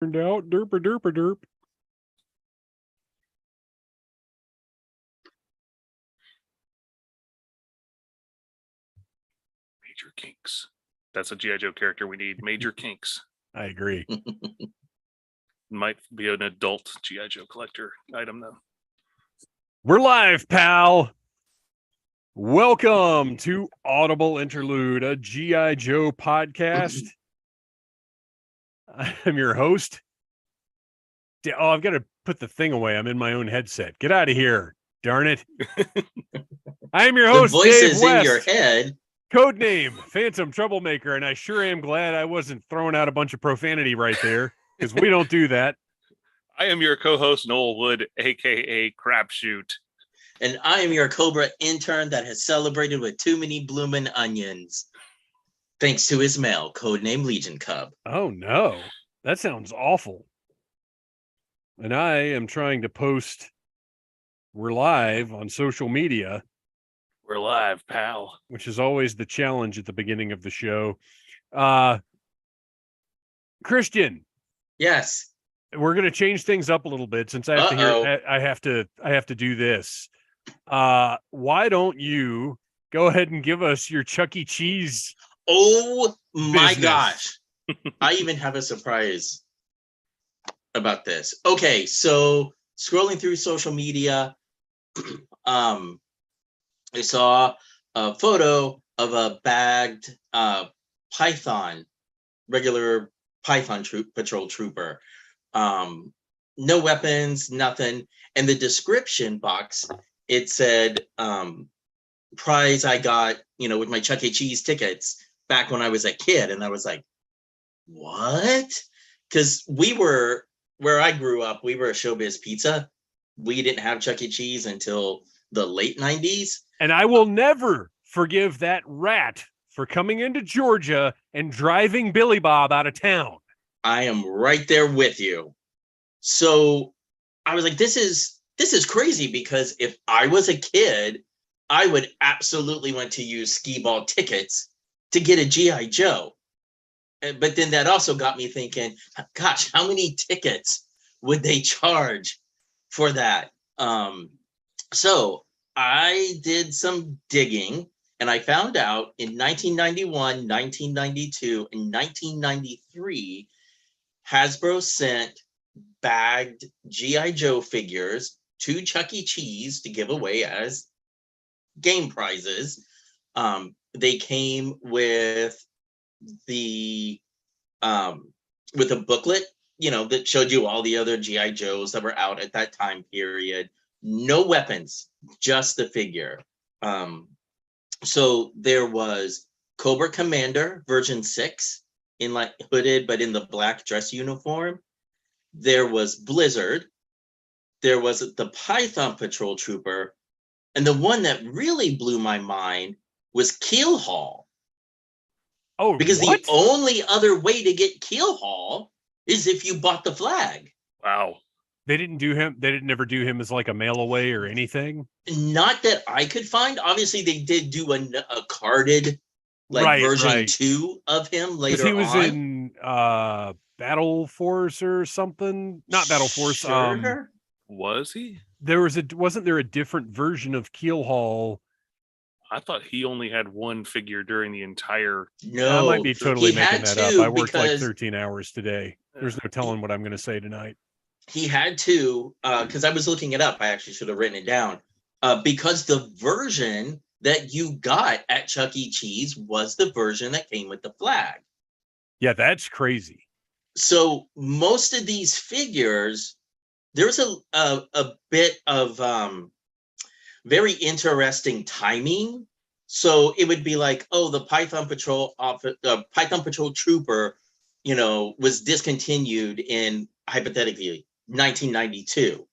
Turned out derp. Major kinks. That's a G.I. Joe character we need. Major kinks. I agree. Might be an adult G.I. Joe collector item, though. We're live, pal. Welcome to Audible Interlude, a G.I. Joe podcast. I'm your host. Oh, I've got to put the thing away. I'm in my own headset. Get out of here. Darn it. I'm your host, the voices Dave West. in your head. Codename Phantom Troublemaker, and I sure am glad I wasn't throwing out a bunch of profanity right there, because we don't do that. I am your co-host, Noel Wood, a.k.a. Crapshoot. And I am your Cobra intern that has celebrated with too many bloomin' onions. Thanks to his mail, codename Legion Cub. Oh, no. That sounds awful. And I am trying to post, we're live on social media. We're live, pal. Which is always the challenge at the beginning of the show. Kristian. Yes. We're going to change things up a little bit since I have to hear. I have to do this. Why don't you go ahead and give us your Chuck E. Cheese? Oh my business. gosh. I even have a surprise about this. Okay, so scrolling through social media, I saw a photo of a bagged python, regular python patrol trooper. No weapons, nothing. And the description box, it said, prize I got, with my Chuck E. Cheese tickets back when I was a kid. And I was like, what? Because where I grew up, we were a Showbiz Pizza. We didn't have Chuck E. Cheese until the late 90s. And I will never forgive that rat for coming into Georgia and driving Billy Bob out of town. I am right there with you. So I was like, this is crazy, because if I was a kid, I would absolutely want to use skee ball tickets to get a G.I. Joe. But then that also got me thinking, gosh, how many tickets would they charge for that? So I did some digging, and I found out in 1991, 1992, and 1993, Hasbro sent bagged G.I. Joe figures to Chuck E. Cheese to give away as game prizes. They came with with a booklet, that showed you all the other G.I. Joes that were out at that time period. No weapons, just the figure. So there was Cobra Commander version 6 in like hooded, but in the black dress uniform. There was Blizzard. There was the Python Patrol Trooper. And the one that really blew my mind was Keelhaul. Oh, because what? The only other way to get Keelhaul is if you bought the flag. Wow. They didn't never do him as like a mail away or anything? Not that I could find. Obviously, they did do a carded version 2 of him later on. He was in Battle Force or something? Not Battle Force. Sure. Was he? Wasn't there a different version of Keelhaul? I thought he only had one figure during the entire... No. I might be totally making that up. I worked like 13 hours today. There's no telling what I'm going to say tonight. He had to, because I was looking it up. I actually should have written it down. Because the version that you got at Chuck E. Cheese was the version that came with the flag. Yeah, that's crazy. So most of these figures, there's a bit of very interesting timing. So it would be like, the Python Patrol Trooper, was discontinued in, hypothetically, 1992.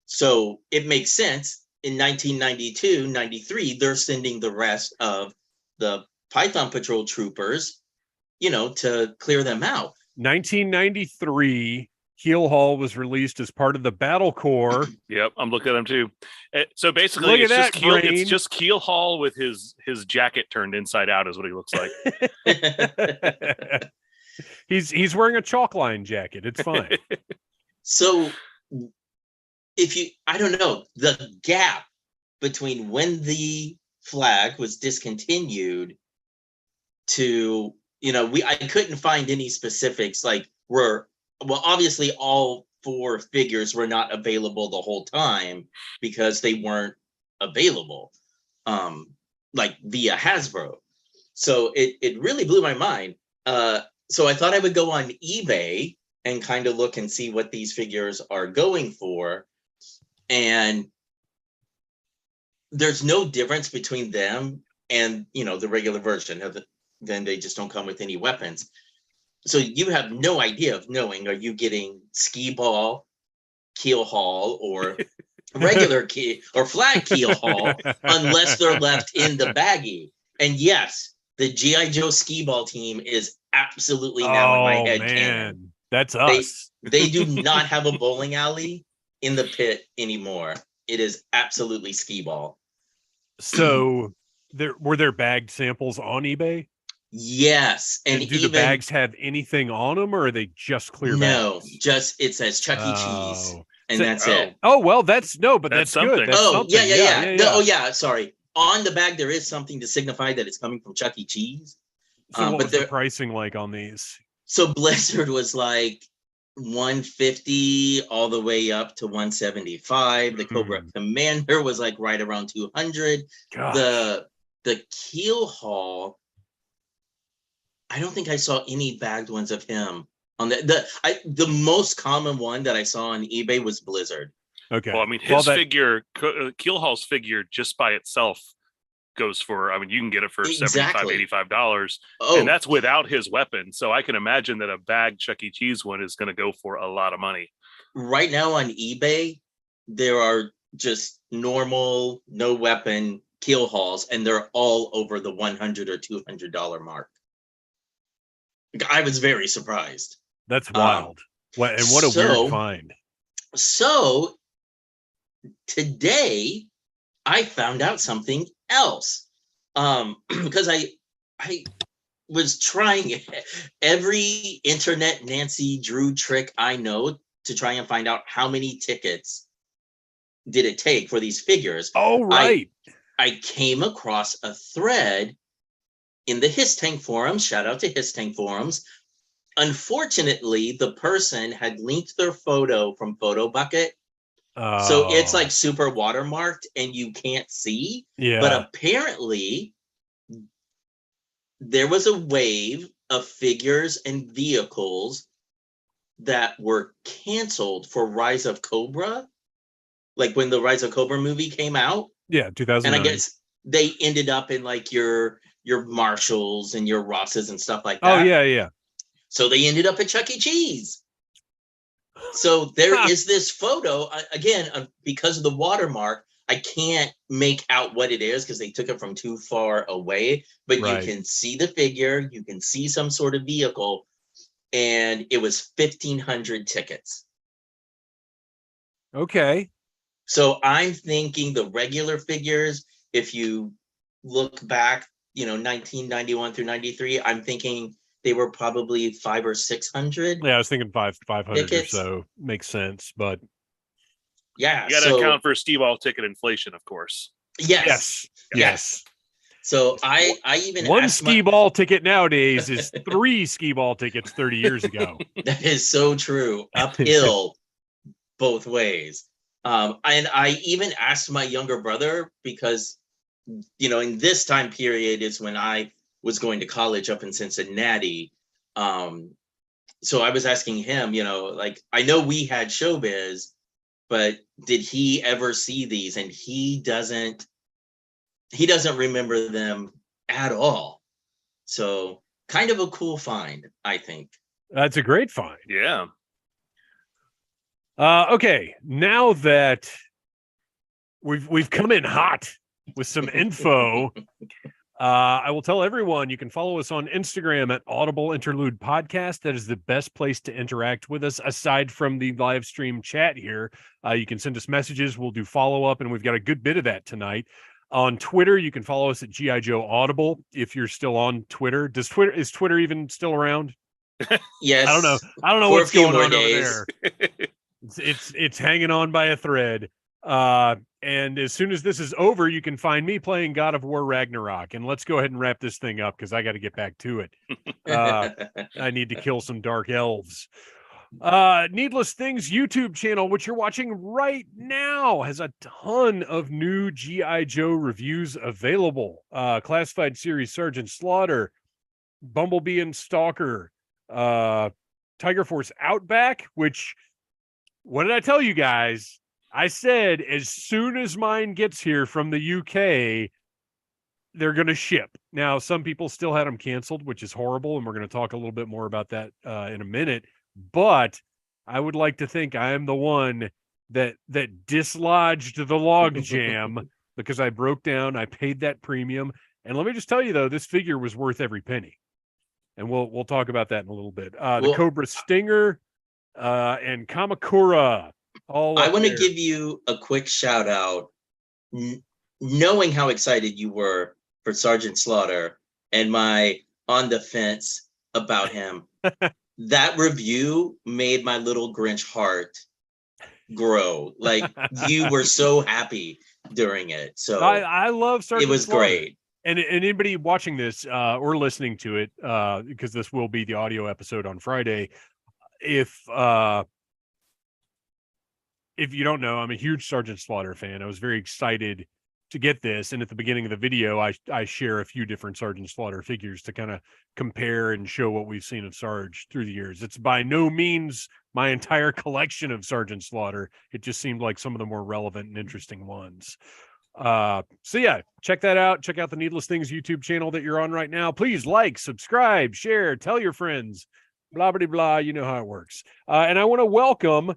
So it makes sense. In 1992, 93, they're sending the rest of the Python Patrol Troopers, to clear them out. 1993, Keelhaul was released as part of the Battle Corps. Yep, I'm looking at him too. So basically, it's just Keelhaul with his jacket turned inside out is what he looks like. He's wearing a chalk line jacket. It's fine. So I don't know, the gap between when the flag was discontinued to, I couldn't find any specifics, like obviously all 4 figures were not available the whole time because they weren't available, like via Hasbro. So it really blew my mind. So I thought I would go on eBay and kind of look and see what these figures are going for. And there's no difference between them and, the regular version of then they just don't come with any weapons. So you have no idea of knowing, are you getting skee ball, keel haul, or regular key or flag keel haul, unless they're left in the baggie. And yes, the G.I. Joe skee ball team is absolutely now in my head canon. That's us. They do not have a bowling alley in the pit anymore. It is absolutely skee ball. So were there bagged samples on eBay? Yes. And do the bags have anything on them, or are they just clear bags? No, just it says Chuck E. Cheese. And that's it. Oh, well, that's good. That's something. something. Yeah. No, sorry. On the bag, there is something to signify that it's coming from Chuck E. Cheese. So what was the pricing like on these? So Blizzard was like $150 all the way up to $175. The Cobra Commander was like right around $200. Gosh. The Keel Haul, I don't think I saw any bagged ones of him. On the most common one that I saw on eBay was Blizzard. Okay. Well, I mean, his figure, Keelhall's figure, just by itself goes for, you can get it for $75, $85. And that's without his weapon. So I can imagine that a bagged Chuck E. Cheese one is going to go for a lot of money. Right now on eBay, there are just normal, no weapon Keel Halls, and they're all over the $100 or $200 mark. I was very surprised. That's wild. What a weird find. So today I found out something else. Because I was trying every internet Nancy Drew trick I know to try and find out how many tickets did it take for these figures. Oh, right. I came across a thread in the His Tank forums. Shout out to His Tank forums. Unfortunately, the person had linked their photo from Photo Bucket. So it's like super watermarked and you can't see. Yeah. But apparently there was a wave of figures and vehicles that were canceled for Rise of Cobra. Like when the Rise of Cobra movie came out. Yeah, 2009. And I guess they ended up in like your Marshalls and your Rosses and stuff like that. Oh, yeah. So they ended up at Chuck E. Cheese. So there is this photo, again, because of the watermark, I can't make out what it is because they took it from too far away, but you can see the figure, you can see some sort of vehicle, and it was 1,500 tickets. Okay. So I'm thinking the regular figures, if you look back, 1991 through 93, I'm thinking they were probably 500 or 600. Yeah, I was thinking 500 tickets. Or so. Makes sense, but yeah, you got to account for skee-ball ticket inflation, of course. Yes. So I even one skee-ball ticket nowadays is 3 skee-ball tickets 30 years ago. That is so true. Uphill both ways. And I even asked my younger brother because, in this time period is when I was going to college up in Cincinnati. So I was asking him, I know we had Showbiz, but did he ever see these? And he doesn't remember them at all. So kind of a cool find, I think. That's a great find. Yeah. Okay. Now that we've come in hot with some info, I will tell everyone you can follow us on Instagram at Audible Interlude Podcast. That is the best place to interact with us aside from the live stream chat here. You can send us messages. We'll do follow-up, and we've got a good bit of that tonight. On Twitter, you can follow us at G.I. Joe Audible if you're still on Twitter. Is Twitter even still around? Yes. I don't know For what's a few going more on days. over there. It's hanging on by a thread. And as soon as this is over, you can find me playing God of War Ragnarok. And let's go ahead and wrap this thing up because I got to get back to it. I need to kill some dark elves. Needless Things YouTube channel, which you're watching right now, has a ton of new G.I. Joe reviews available. Classified series Sergeant Slaughter, Bumblebee and Stalker, Tiger Force Outback, which, what did I tell you guys? I said as soon as mine gets here from the UK, they're going to ship. Now, some people still had them canceled, which is horrible, and we're going to talk a little bit more about that in a minute. But I would like to think I am the one that dislodged the logjam because I broke down, I paid that premium. And let me just tell you, though, this figure was worth every penny. And we'll talk about that in a little bit. The Cobra Stinger and Kamakura. I want to give you a quick shout out, knowing how excited you were for Sergeant Slaughter and my on the fence about him. That review made my little Grinch heart grow. Like, you were so happy during it. So I love Sergeant It was Slaughter. great. And anybody watching this or listening to it, because this will be the audio episode on Friday, if you don't know, I'm a huge Sergeant Slaughter fan. I was very excited to get this. And at the beginning of the video, I share a few different Sergeant Slaughter figures to kind of compare and show what we've seen of Sarge through the years. It's by no means my entire collection of Sergeant Slaughter. It just seemed like some of the more relevant and interesting ones. So yeah, check that out. Check out the Needless Things YouTube channel that you're on right now. Please like, subscribe, share, tell your friends, blah, blah, blah. You know how it works. And I want to welcome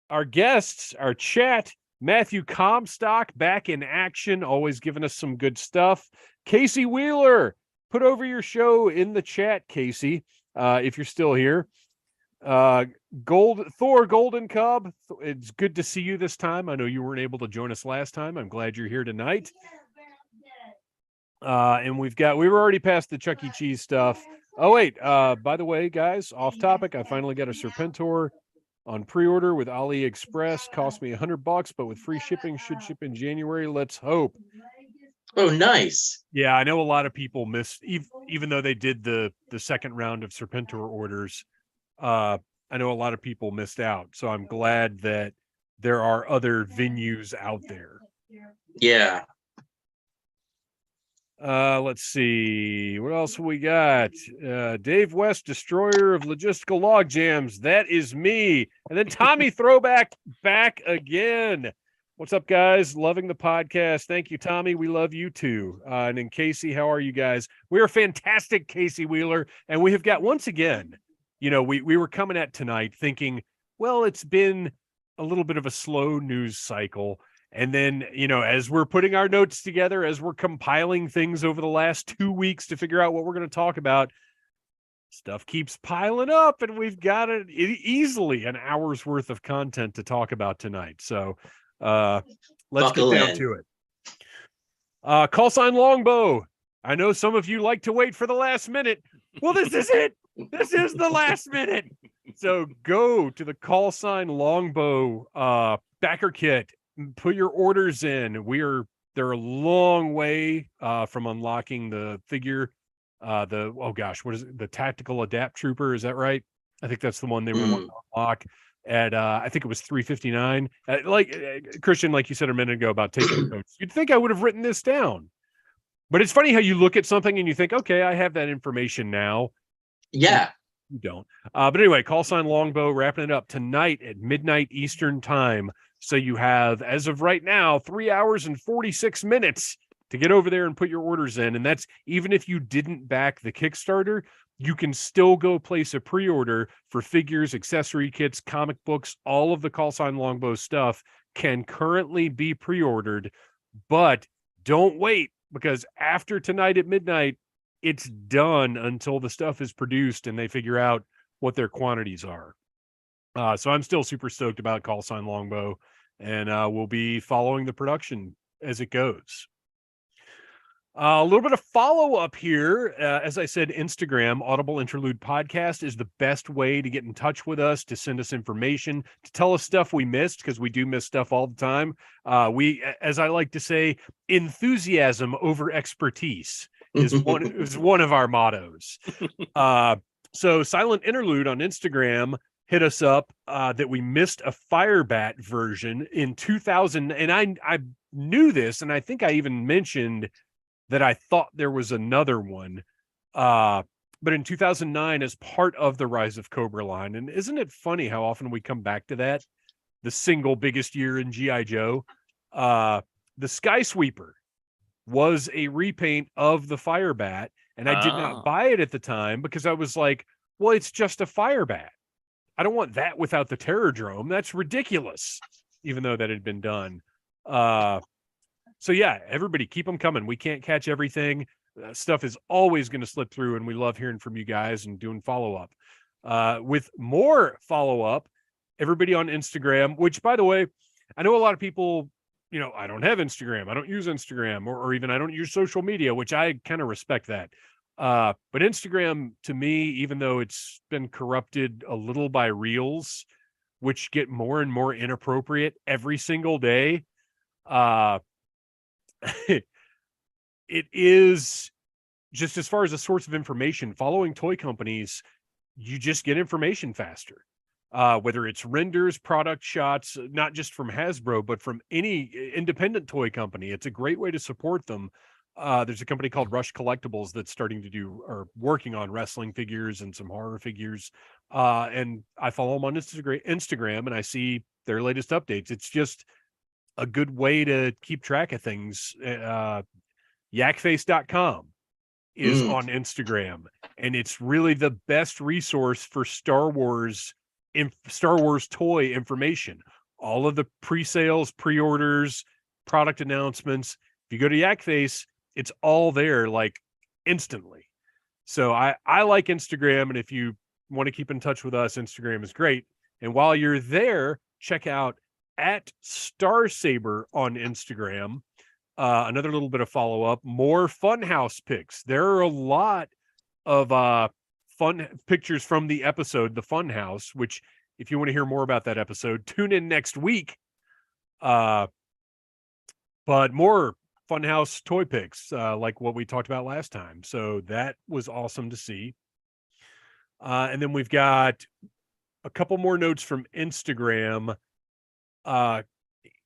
our guests, our chat, Matthew Comstock back in action, always giving us some good stuff. Casey Wheeler, put over your show in the chat, Casey, if you're still here. Thor Golden Cub, it's good to see you this time. I know you weren't able to join us last time. I'm glad you're here tonight. And we were already past the Chuck E. Cheese stuff. Oh, wait, by the way, guys, off topic, I finally got a Serpentor on pre-order with AliExpress. Cost me $100, but with free shipping, should ship in January. Let's hope. Oh, nice. Yeah, I know a lot of people missed, even though they did the second round of Serpentor orders. I know a lot of people missed out, so I'm glad that there are other venues out there. Yeah. Let's see. What else we got? Dave West, destroyer of logistical log jams. That is me. And then Tommy Throwback back again. What's up, guys? Loving the podcast. Thank you, Tommy. We love you too. And then Casey, how are you guys? We are fantastic, Casey Wheeler. And we have got, once again, we were coming at tonight thinking, well, it's been a little bit of a slow news cycle. And then, as we're putting our notes together, as we're compiling things over the last 2 weeks to figure out what we're going to talk about, stuff keeps piling up, and we've got easily an hour's worth of content to talk about tonight. So let's get down to it. Call sign Longbow. I know some of you like to wait for the last minute. Well, this is it. This is the last minute. So go to the Call Sign Longbow backer kit. Put your orders in. They're a long way from unlocking the figure. What is it? The Tactical Adapt Trooper, is that right? I think that's the one they want to unlock at I think it was $359. Kristian, like you said a minute ago about taking notes. You'd think I would have written this down. But it's funny how you look at something and you think, okay, I have that information now. Yeah. You don't. But anyway, Call Sign Longbow wrapping it up tonight at midnight Eastern time. So you have, as of right now, 3 hours and 46 minutes to get over there and put your orders in. And that's even if you didn't back the Kickstarter, you can still go place a pre-order for figures, accessory kits, comic books. All of the Call Sign Longbow stuff can currently be pre-ordered. But don't wait, because after tonight at midnight, it's done until the stuff is produced and they figure out what their quantities are. So I'm still super stoked about Call Sign Longbow, and we'll be following the production as it goes. A little bit of follow-up here. As I said, Instagram, Audible Interlude Podcast, is the best way to get in touch with us, to send us information, to tell us stuff we missed, because we do miss stuff all the time. We, as I like to say, enthusiasm over expertise is one of our mottos. So Silent Interlude on Instagram hit us up that we missed a Firebat version in 2000. And I knew this, and I think I even mentioned that I thought there was another one. But in 2009, as part of the Rise of Cobra line, and isn't it funny how often we come back to that? The single biggest year in G.I. Joe. The Skysweeper was a repaint of the Firebat, and I did not buy it at the time because I was like, well, it's just a Firebat. I don't want that without the Terrordrome. That's ridiculous, even though that had been done. So yeah, everybody keep them coming. We can't catch everything. Stuff is always going to slip through, and we love hearing from you guys and doing follow-up. With more follow-up, everybody on Instagram, which, by the way, I know a lot of people, I don't have Instagram. I don't use Instagram, or even I don't use social media, which I kind of respect that. But Instagram, to me, even though it's been corrupted a little by Reels, which get more and more inappropriate every single day, it is just, as far as a source of information, following toy companies, you just get information faster. Whether it's renders, product shots, not just from Hasbro, but from any independent toy company. It's a great way to support them. There's a company called Rush Collectibles that's starting to do, or working on, wrestling figures and some horror figures. And I follow them on Instagram, and I see their latest updates. It's just a good way to keep track of things. Yakface.com is on Instagram, and it's really the best resource for Star Wars toy information. All of the pre-sales, pre-orders, product announcements. If you go to Yakface, it's all there, like, instantly. So I like Instagram, and if you want to keep in touch with us, Instagram is great. And while you're there, check out @Starsaber on Instagram. Another little bit of follow-up, more Funhouse pics. There are a lot of fun pictures from the episode, The Funhouse, which, if you want to hear more about that episode, tune in next week. But more Funhouse toy pics, like what we talked about last time. So that was awesome to see. And then we've got a couple more notes from Instagram.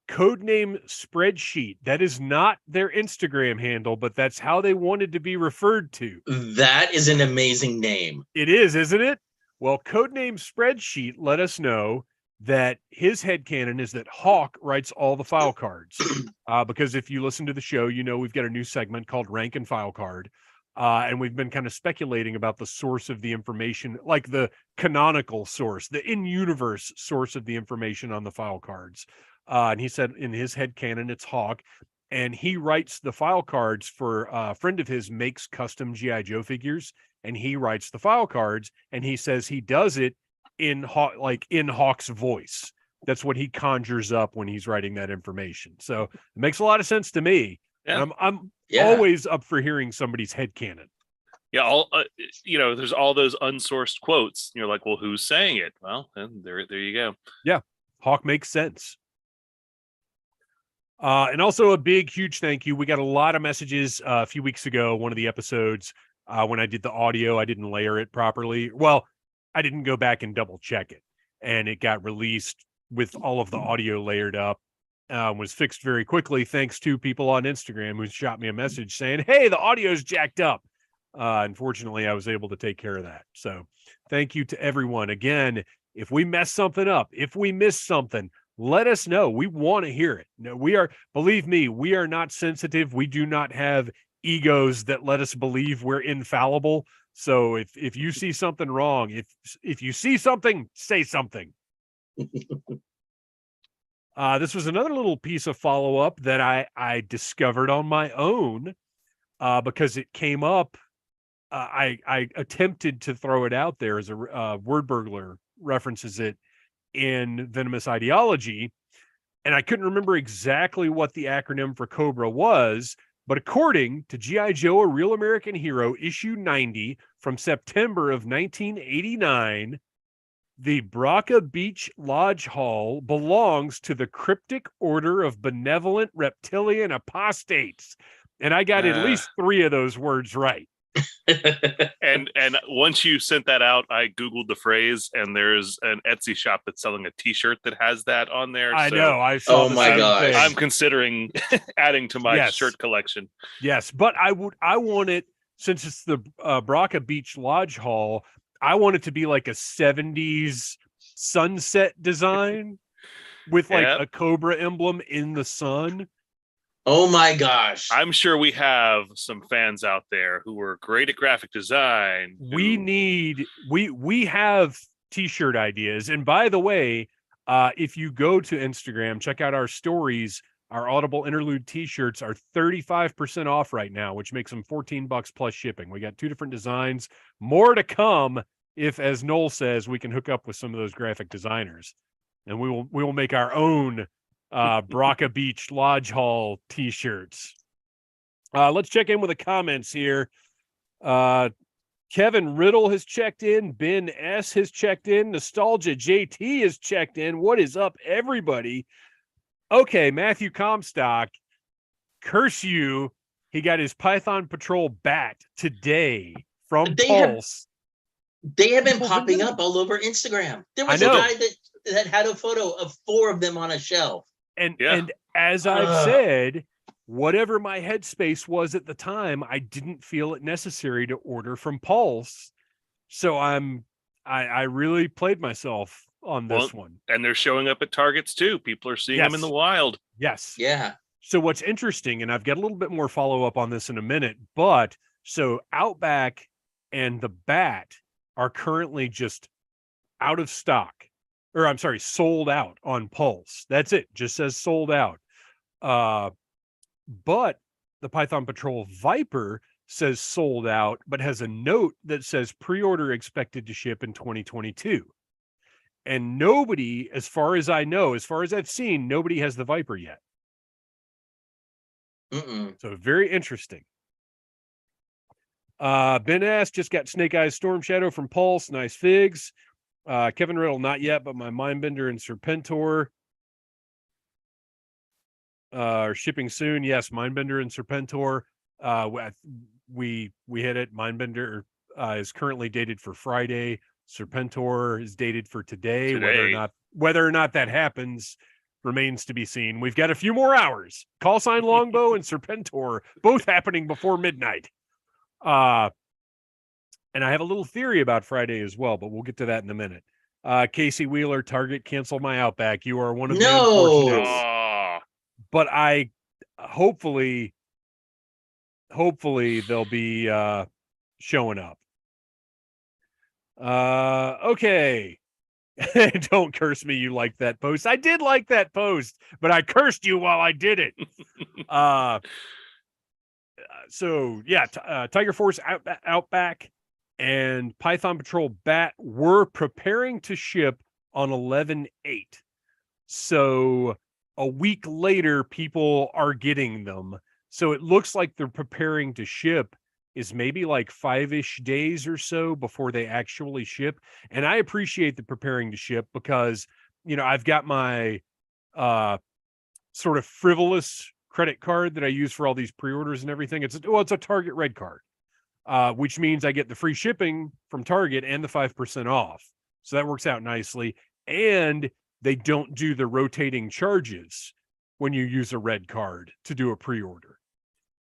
Codename Spreadsheet. That is not their Instagram handle, but that's how they wanted to be referred to. That is an amazing name. It is, isn't it? Well, Codename Spreadsheet let us know that his headcanon is that Hawk writes all the file cards. Because if you listen to the show, we've got a new segment called Rank and File Card. And we've been kind of speculating about the source of the information, like the canonical source, the in-universe source of the information on the file cards. And he said in his headcanon, it's Hawk. And he writes the file cards for a friend of his makes custom G.I. Joe figures. And he writes the file cards. And he says he does it in Hawk's voice. That's what he conjures up when he's writing that information. So it makes a lot of sense to me. Yeah. I'm always up for hearing somebody's headcanon. Yeah, there's all those unsourced quotes. You're like, well, who's saying it? Well, then there you go. Yeah, Hawk makes sense. And also a big, huge thank you. We got a lot of messages a few weeks ago, one of the episodes, when I did the audio, I didn't layer it properly. Well, I didn't go back and double check it. And it got released with all of the audio layered up. Was fixed very quickly, thanks to people on Instagram who shot me a message saying, hey, the audio's jacked up. Unfortunately, I was able to take care of that. So thank you to everyone. Again, if we mess something up, if we miss something, let us know. We want to hear it. No, believe me, we are not sensitive. We do not have egos that let us believe we're infallible. So if you see something wrong, if you see something, say something. This was another little piece of follow-up that I discovered on my own because it came up. I attempted to throw it out there as a Word Burglar references it in Venomous Ideology, and I couldn't remember exactly what the acronym for Cobra was, But according to G.I. Joe, A Real American Hero, issue 90 from September of 1989, the Braca Beach Lodge Hall belongs to the Cryptic Order of Benevolent Reptilian Apostates. And I got at least 3 of those words right. and once you sent that out, I Googled the phrase, and there's an Etsy shop that's selling a T-shirt that has that on there. I know. I saw the same thing. I'm considering adding to my shirt collection. Yes, but I want it, since it's the Braca Beach Lodge Hall, I want it to be like a 70s sunset design with like a cobra emblem in the sun. Oh my gosh. I'm sure we have some fans out there who are great at graphic design. We have t-shirt ideas. And by the way, if you go to Instagram, check out our stories, our Audible Interlude t-shirts are 35% off right now, which makes them $14 plus shipping. We got 2 different designs, more to come. If, as Noel says, we can hook up with some of those graphic designers, and we will make our own Braca Beach Lodge Hall t-shirts. Let's check in with the comments here. Kevin Riddle has checked in. Ben S has checked in. Nostalgia JT has checked in. What is up, everybody? Okay, Matthew Comstock, curse you. He got his Python Patrol bat today from Pulse. They have been popping up all over Instagram. There was a guy that had a photo of 4 of them on a shelf. And as I've said, whatever my headspace was at the time, I didn't feel it necessary to order from Pulse. So I really played myself on this one. And they're showing up at Targets too. People are seeing them in the wild. Yes. Yeah. So what's interesting, and I've got a little bit more follow-up on this in a minute, but so Outback and the bat are currently just out of stock. Or I'm sorry, sold out on Pulse. That's it. Just says sold out. But the Python Patrol Viper says sold out, but has a note that says pre-order expected to ship in 2022. And nobody, as far as I know, as far as I've seen, nobody has the Viper yet. So very interesting. Ben S just got Snake Eyes Storm Shadow from Pulse. Nice figs. Kevin Riddle, not yet, but my Mindbender and Serpentor are shipping soon. Yes, Mindbender and Serpentor. We hit it. Mindbender is currently dated for Friday. Serpentor is dated for today. Whether or not that happens remains to be seen. We've got a few more hours. Call sign Longbow and Serpentor, both happening before midnight. And I have a little theory about Friday as well, but we'll get to that in a minute. Casey Wheeler, Target, cancel my Outback. You are one of the unfortunates. But I hopefully they'll be showing up. Okay. Don't curse me. You liked that post. I did like that post, but I cursed you while I did it. So yeah, Tiger Force Outback and Python Patrol Bat were preparing to ship on 11/8. So a week later, people are getting them. So it looks like they're preparing to ship is maybe like 5-ish days or so before they actually ship. And I appreciate the preparing to ship because, you know, I've got my sort of frivolous credit card that I use for all these pre-orders and everything. It's a Target Red card, which means I get the free shipping from Target and the 5% off. So that works out nicely. And they don't do the rotating charges when you use a red card to do a pre-order.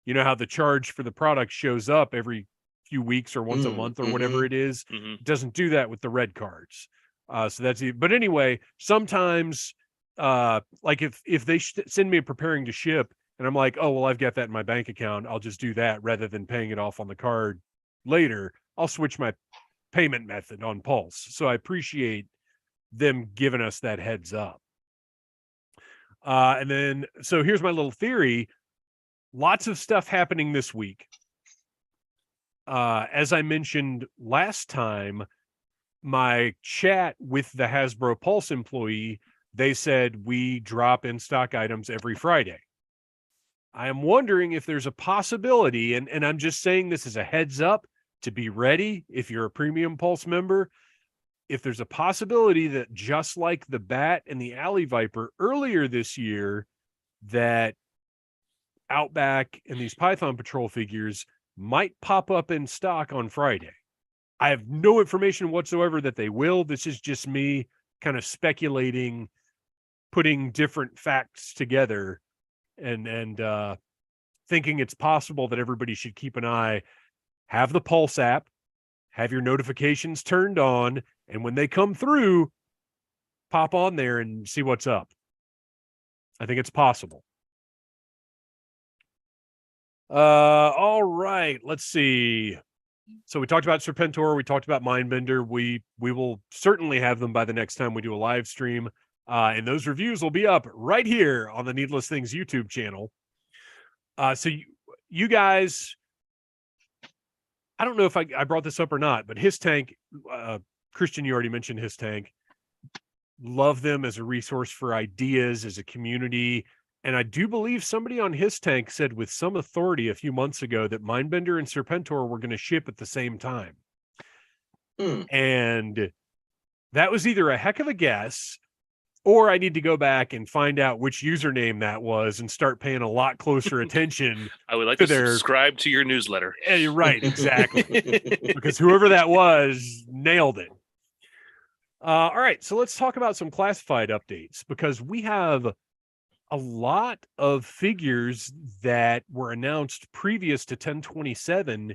You know how the charge for the product shows up every few weeks or once a month or whatever it is. It doesn't do that with the red cards. So that's it. But anyway, sometimes like if they send me a preparing to ship and I'm like, oh, well, I've got that in my bank account, I'll just do that rather than paying it off on the card later. I'll switch my payment method on Pulse. So I appreciate them giving us that heads up. And then, so here's my little theory. Lots of stuff happening this week. As I mentioned last time, my chat with the Hasbro Pulse employee, they said we drop in stock items every Friday. I am wondering if there's a possibility, and I'm just saying this as a heads up to be ready if you're a Premium Pulse member, if there's a possibility that just like the Bat and the Alley Viper earlier this year, that Outback and these Python Patrol figures might pop up in stock on Friday. I have no information whatsoever that they will. This is just me kind of speculating, putting different facts together and thinking it's possible that everybody should keep an eye, have the Pulse app, have your notifications turned on, and when they come through, pop on there and see what's up. I think it's possible. All right, let's see. So we talked about Serpentor, we talked about Mindbender. We will certainly have them by the next time we do a live stream. And those reviews will be up right here on the Needless Things YouTube channel. So you guys, I don't know if I brought this up or not, but His Tank, Kristian, you already mentioned His Tank. Love them as a resource for ideas, as a community. And I do believe somebody on His Tank said with some authority a few months ago that Mindbender and Serpentor were going to ship at the same time. And that was either a heck of a guess, or I need to go back and find out which username that was and start paying a lot closer attention. I would like to subscribe to your newsletter. Yeah, you're right, exactly. Because whoever that was nailed it. All right, so let's talk about some classified updates, because we have a lot of figures that were announced previous to 10/27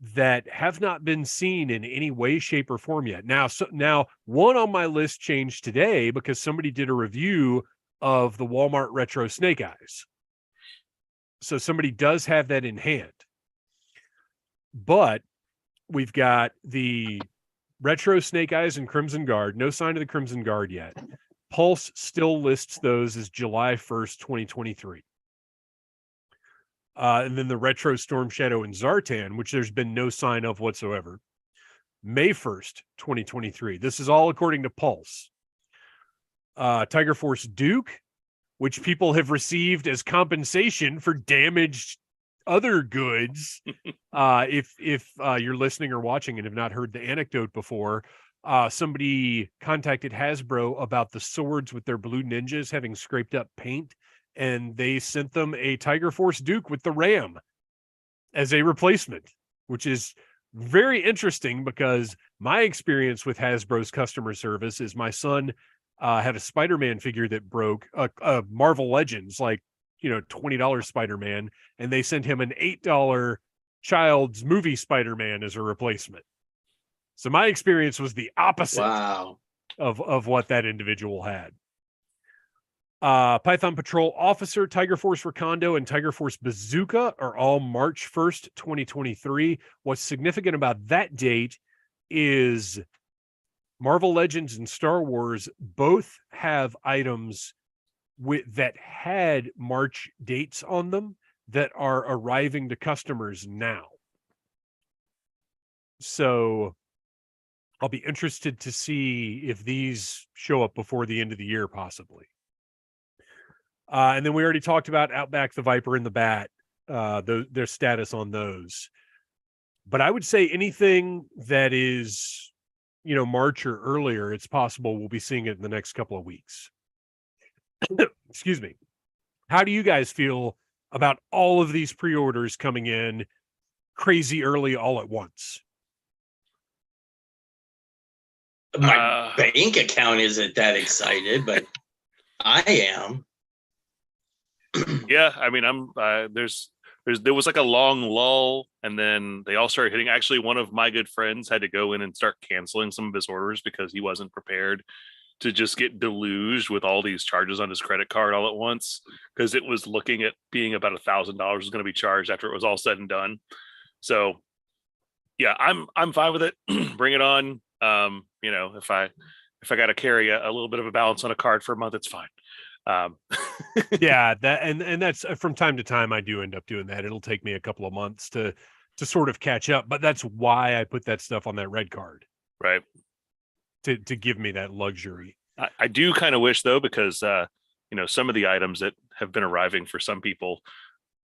that have not been seen in any way, shape, or form yet. Now, one on my list changed today because somebody did a review of the Walmart Retro Snake Eyes. So somebody does have that in hand. But we've got the Retro Snake Eyes and Crimson Guard. No sign of the Crimson Guard yet. Pulse still lists those as July 1st, 2023. And then the Retro Storm Shadow and Zartan, which there's been no sign of whatsoever, May 1st, 2023. This is all according to Pulse. Tiger Force Duke, which people have received as compensation for damaged other goods. If you're listening or watching and have not heard the anecdote before, somebody contacted Hasbro about the swords with their blue ninjas having scraped up paint, and they sent them a Tiger Force Duke with the ram as a replacement, which is very interesting because my experience with Hasbro's customer service is my son had a Spider-Man figure that broke, a Marvel Legends, like, $20 Spider-Man, and they sent him an $8 child's movie Spider-Man as a replacement. So my experience was the opposite of what that individual had. Python Patrol Officer, Tiger Force Recondo, and Tiger Force Bazooka are all March 1st, 2023. What's significant about that date is Marvel Legends and Star Wars both have items that had March dates on them that are arriving to customers now. So I'll be interested to see if these show up before the end of the year, possibly. And then we already talked about Outback, the Viper, and the Bat, their status on those. But I would say anything that is, March or earlier, it's possible we'll be seeing it in the next couple of weeks. Excuse me. How do you guys feel about all of these pre-orders coming in crazy early all at once? My bank account isn't that excited, but I am. Yeah, I mean, there was like a long lull, and then they all started hitting. Actually, one of my good friends had to go in and start canceling some of his orders because he wasn't prepared to just get deluged with all these charges on his credit card all at once, because it was looking at being about $1,000 was going to be charged after it was all said and done. So yeah, I'm fine with it. Bring it on. If I got to carry a little bit of a balance on a card for a month, it's fine. Yeah, that and that's from time to time I do end up doing that. It'll take me a couple of months to sort of catch up, but that's why I put that stuff on that red card. Right. To give me that luxury. I do kind of wish though, because some of the items that have been arriving for some people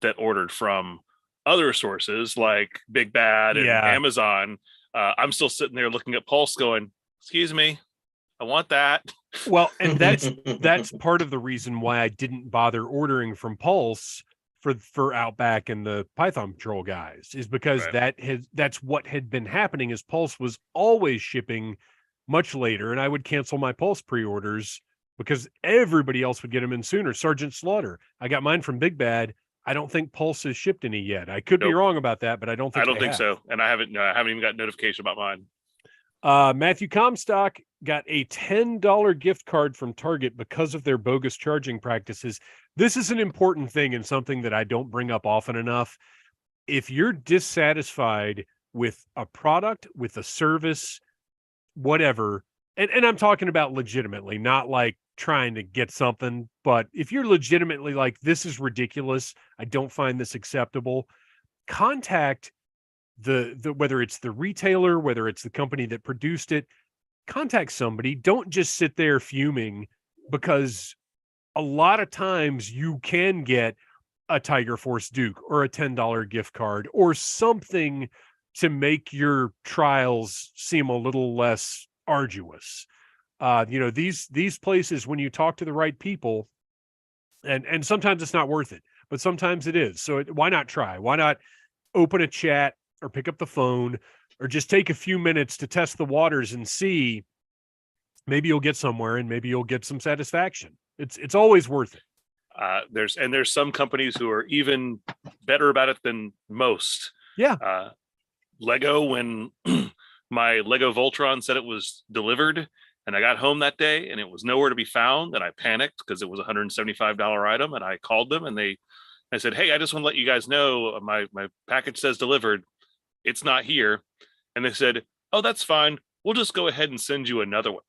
that ordered from other sources like Big Bad and Amazon, I'm still sitting there looking at Pulse going, excuse me, I want that. Well, and that's part of the reason why I didn't bother ordering from Pulse for Outback and the Python Patrol guys, is because that's what had been happening. Is Pulse was always shipping much later, and I would cancel my Pulse pre-orders because everybody else would get them in sooner. Sergeant Slaughter, I got mine from Big Bad. I don't think Pulse has shipped any yet. I could be wrong about that, but I don't think so. And I haven't even got notification about mine. Matthew Comstock got a $10 gift card from Target because of their bogus charging practices. This is an important thing and something that I don't bring up often enough. If you're dissatisfied with a product, with a service, whatever, and I'm talking about legitimately, not like trying to get something, but if you're legitimately like, this is ridiculous, I don't find this acceptable, contact the whether it's the retailer, whether it's the company that produced it, contact somebody. Don't just sit there fuming, because a lot of times you can get a Tiger Force Duke or a $10 gift card or something to make your trials seem a little less arduous. These places, when you talk to the right people, and sometimes it's not worth it, but sometimes it is. So why not try? Why not open a chat or pick up the phone or just take a few minutes to test the waters and see? Maybe you'll get somewhere and maybe you'll get some satisfaction. It's always worth it. There's some companies who are even better about it than most. Yeah. Lego, when my Lego Voltron said it was delivered and I got home that day and it was nowhere to be found, and I panicked because it was a $175 item, and I called them and I said, hey, I just want to let you guys know my package says delivered. It's not here. And they said, oh, that's fine. We'll just go ahead and send you another one.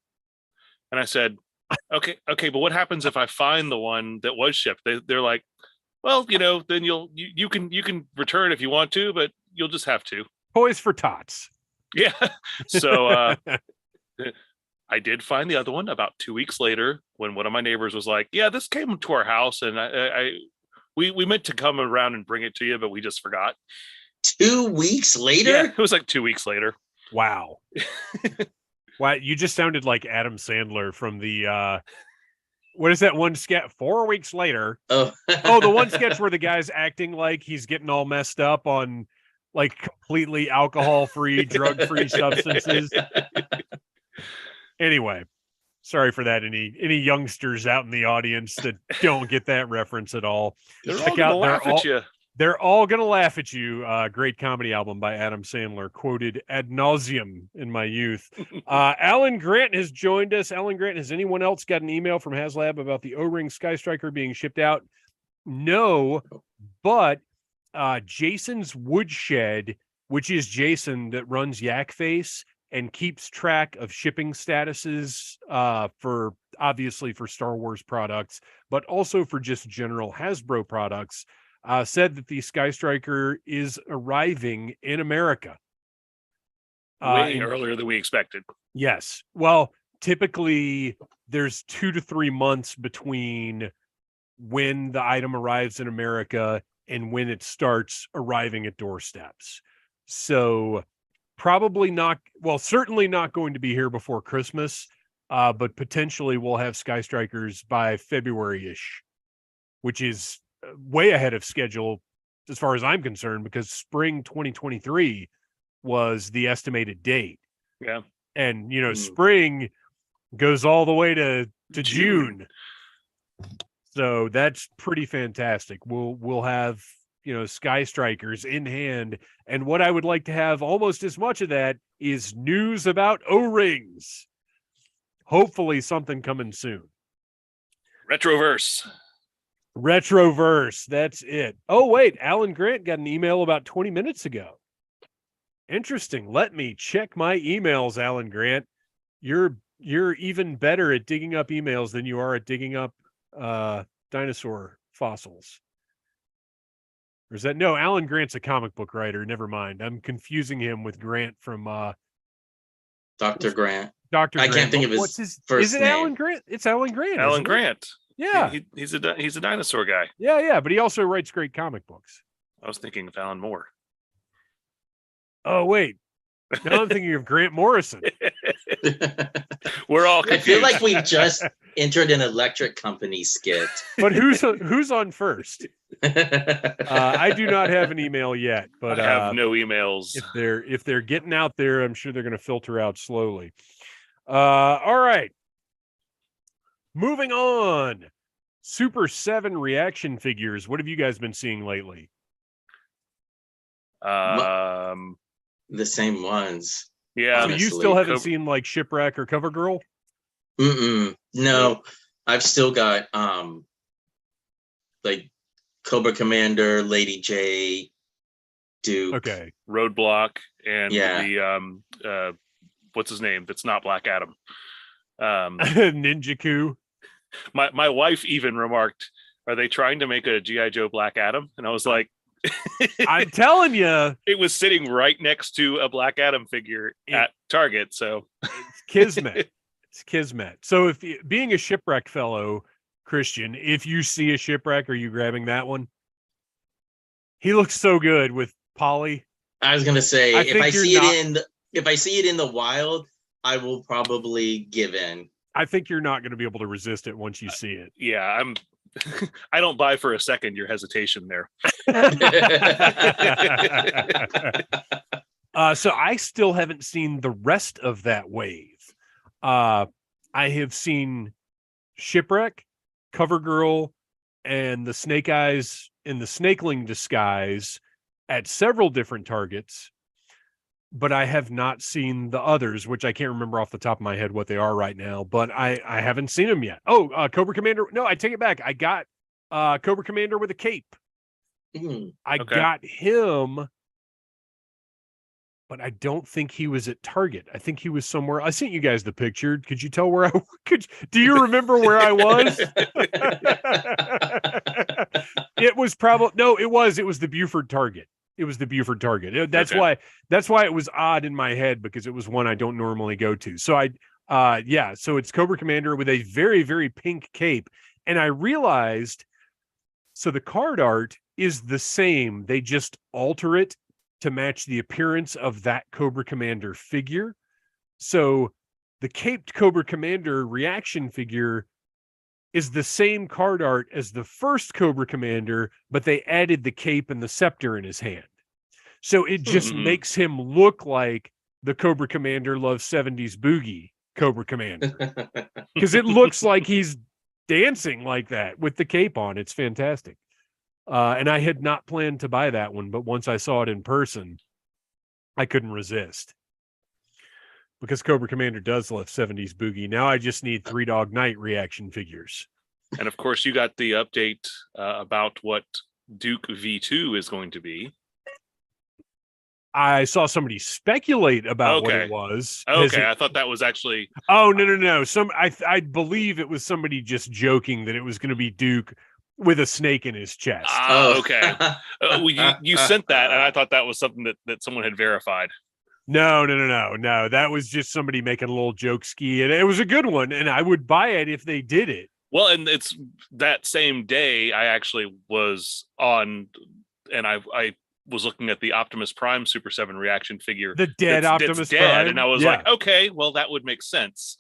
And I said, okay, but what happens if I find the one that was shipped? They're like, well, then you can return if you want to, but you'll just have to. Toys for tots. Yeah. So I did find the other one about 2 weeks later, when one of my neighbors was like, yeah, this came to our house, and we meant to come around and bring it to you, but we just forgot. 2 weeks later? Yeah, it was like 2 weeks later. Wow. Wow, you just sounded like Adam Sandler from the what is that one sketch? 4 weeks later. Oh, the one sketch where the guy's acting like he's getting all messed up on like completely alcohol-free, drug-free substances. Anyway, sorry for that. Any youngsters out in the audience that don't get that reference at all. They're all gonna laugh at you. They're all going to laugh at you. Great comedy album by Adam Sandler, quoted ad nauseum in my youth. Alan Grant has joined us. Alan Grant, has anyone else got an email from HasLab about the O-Ring Sky Striker being shipped out? No, but Jason's Woodshed, which is Jason that runs Yak Face and keeps track of shipping statuses for Star Wars products, but also for just general Hasbro products, said that the Sky Striker is arriving in America. Way earlier than we expected. Yes. Well, typically there's 2 to 3 months between when the item arrives in America and when it starts arriving at doorsteps. So probably not, well, certainly not going to be here before Christmas, but potentially we'll have Sky Strikers by February-ish, which is way ahead of schedule as far as I'm concerned, because spring 2023 was the estimated date. Yeah. And, spring goes all the way to June. So that's pretty fantastic. We'll have, Sky Strikers in hand. And what I would like to have almost as much of that is news about O-rings. Hopefully something coming soon. Retroverse, that's it. Oh, wait, Alan Grant got an email about 20 minutes ago. Interesting. Let me check my emails, Alan Grant. You're even better at digging up emails than you are at digging up dinosaur fossils. Or is that no? Alan Grant's a comic book writer. Never mind. I'm confusing him with Grant from Dr. Grant. Dr. I Grant. can't think of his first Is it name. Alan Grant? It's Alan Grant. Alan Grant. Yeah. He's a dinosaur guy. Yeah, but he also writes great comic books. I was thinking of Alan Moore. Oh, wait. Now I'm thinking of Grant Morrison. We're all I feel confused. like we've just entered an electric company skit. But who's on first? I do not have an email yet, but I have no emails. If they're getting out there, I'm sure they're going to filter out slowly. All right. Moving on. Super 7 reaction figures. What have you guys been seeing lately? The same ones. Yeah. So you still haven't seen like Shipwreck or CoverGirl? No, I've still got like Cobra Commander, Lady J, Duke. Okay. Roadblock and the what's his name? That's not Black Adam. Ninjaku. My wife even remarked, "Are they trying to make a G.I. Joe Black Adam?" And I was like, I'm telling you, it was sitting right next to a Black Adam figure at Target. So it's kismet. It's kismet. So if being a Shipwreck fellow, Kristian, if you see a Shipwreck, are you grabbing that one? He looks so good with Polly. I was gonna say if I see it in the wild, I will probably give in. I think you're not going to be able to resist it once you see it. Yeah, I don't buy for a second your hesitation there. So I still haven't seen the rest of that wave. I have seen Shipwreck, CoverGirl, and the Snake Eyes in the Snakeling disguise at several different Targets, but I have not seen the others, which I can't remember off the top of my head what they are right now, but I haven't seen them yet. Oh, Cobra Commander. No, I take it back. I got Cobra Commander with a cape. I got him, but I don't think he was at Target. I think he was somewhere. I sent you guys the picture. Could you tell where do you remember where I was? It was it was the Buford Target. It was the Buford Target. That's why it was odd in my head, because it was one I don't normally go to. So so it's Cobra Commander with a very, very pink cape. And I realized, so the card art is the same. They just alter it to match the appearance of that Cobra Commander figure. So the caped Cobra Commander reaction figure is the same card art as the first Cobra Commander, but they added the cape and the scepter in his hand. So it just makes him look like the Cobra Commander loves 70s boogie Cobra Commander, because it looks like he's dancing like that with the cape on. It's fantastic. And I had not planned to buy that one, but once I saw it in person, I couldn't resist, because Cobra Commander does love 70s boogie. Now I just need Three Dog Night reaction figures. And of course, you got the update about what Duke V2 is going to be. I saw somebody speculate about what it was. Okay, I thought that was actually. Oh, no. I believe it was somebody just joking that it was going to be Duke with a snake in his chest. Okay. You sent that, and I thought that was something that someone had verified. No. That was just somebody making a little joke ski, and it was a good one, and I would buy it if they did it. Well, and it's that same day I actually was on, and I was looking at the Optimus Prime Super 7 reaction figure. The dead Optimus Prime. And I was like, okay, well, that would make sense.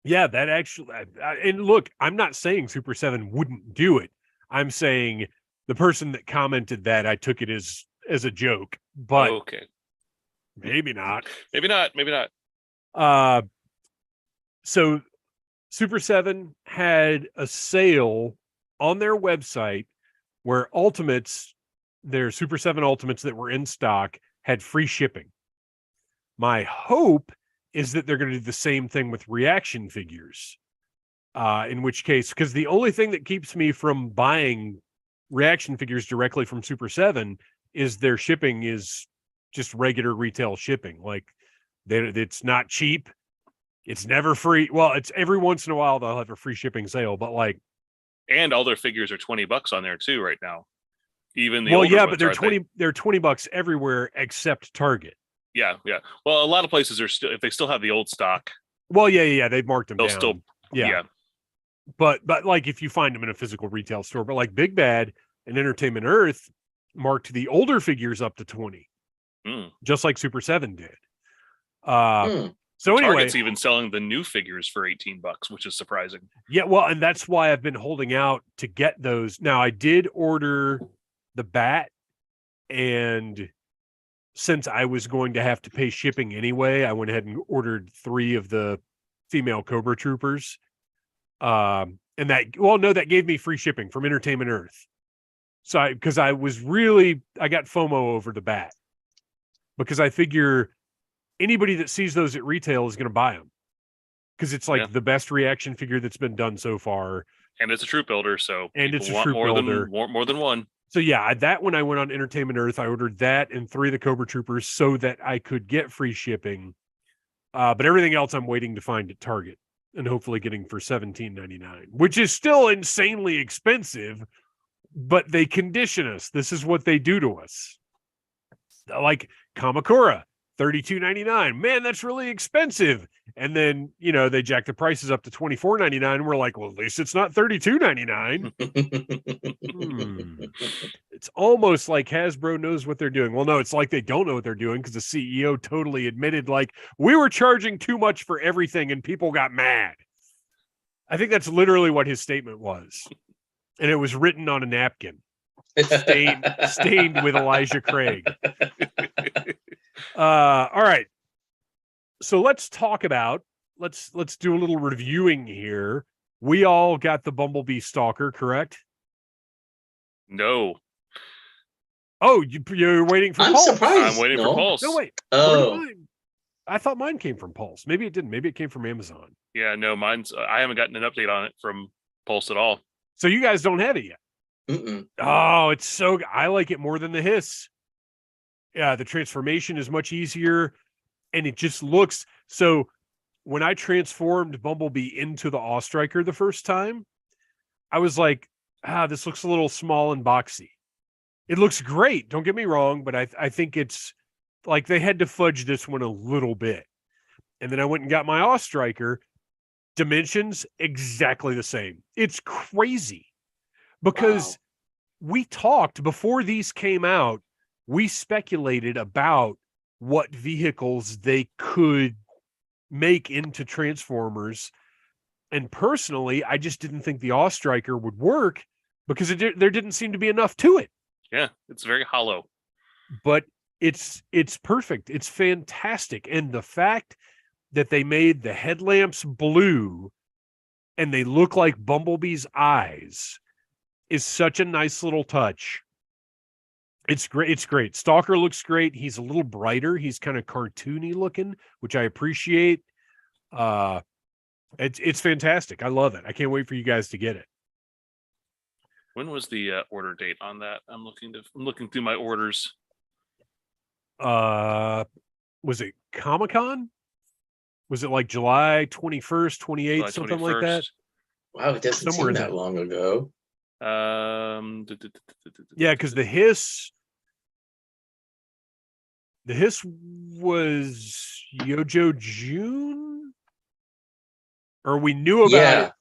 Yeah, that actually, and look, I'm not saying Super 7 wouldn't do it. I'm saying the person that commented that, I took it as a joke, but maybe not. Maybe not. So Super 7 had a sale on their website where Ultimates, their Super 7 Ultimates that were in stock, had free shipping. My hope is that they're going to do the same thing with reaction figures. In which case, because the only thing that keeps me from buying reaction figures directly from Super 7 is their shipping is just regular retail shipping. Like, it's not cheap. It's never free. Well, it's every once in a while they'll have a free shipping sale, but like, and all their figures are $20 on there too right now. Even the but they're $20 everywhere except Target. Yeah. Well, a lot of places are still, if they still have the old stock. Well, yeah, they've marked them down. Still, yeah. But like if you find them in a physical retail store, but like Big Bad and Entertainment Earth marked the older figures up to 20, just like Super 7 did. So anyway, Target's even selling the new figures for $18, which is surprising. Yeah, well, and that's why I've been holding out to get those. Now, I did order the Bat, and since I was going to have to pay shipping anyway, I went ahead and ordered 3 of the female Cobra Troopers. And that gave me free shipping from Entertainment Earth. So I got FOMO over the Bat, because I figure anybody that sees those at retail is going to buy them, because it's like the best reaction figure that's been done so far. And it's a troop builder, so it's a troop builder. More than one. So yeah, that when I went on Entertainment Earth, I ordered that and 3 of the Cobra Troopers so that I could get free shipping. But everything else I'm waiting to find at Target and hopefully getting for $17.99, which is still insanely expensive, but they condition us. This is what they do to us. Like Kamakura, $32.99. Man, that's really expensive. And then, they jack the prices up to $24.99. And we're like, well, at least it's not $32.99. It's almost like Hasbro knows what they're doing. Well, no, it's like they don't know what they're doing, because the CEO totally admitted, like, we were charging too much for everything and people got mad. I think that's literally what his statement was. And it was written on a napkin, stained with Elijah Craig. All right. So let's talk about, let's do a little reviewing here. We all got the Bumblebee Stalker, correct? No. Oh, you're waiting for Pulse. Surprised. I'm waiting for Pulse. No, wait. Oh. I thought mine came from Pulse. Maybe it didn't. Maybe it came from Amazon. Yeah, no, I haven't gotten an update on it from Pulse at all. So you guys don't have it yet. Mm-mm. Oh, it's so good. I like it more than the Hiss. Yeah, the transformation is much easier, and it just looks so. When I transformed Bumblebee into the Awestriker the first time, I was like, this looks a little small and boxy. It looks great, don't get me wrong, but I think it's like they had to fudge this one a little bit. And then I went and got my Awestriker. Dimensions exactly the same. It's crazy, because we talked before these came out. We speculated about what vehicles they could make into Transformers. And personally, I just didn't think the Awestriker would work, because there didn't seem to be enough to it. Yeah, it's very hollow. But it's perfect. It's fantastic. And the fact that they made the headlamps blue and they look like Bumblebee's eyes is such a nice little touch. It's great. It's great. Stalker looks great. He's a little brighter. He's kind of cartoony looking, which I appreciate. It's fantastic. I love it. I can't wait for you guys to get it. When was the order date on that? I'm looking through my orders. Was it Comic-Con? Was it like July 21st, 28th, something 21st. Like that? Wow, it doesn't seem that long ago. Yeah, because the Hiss was Yojo June, or we knew about it.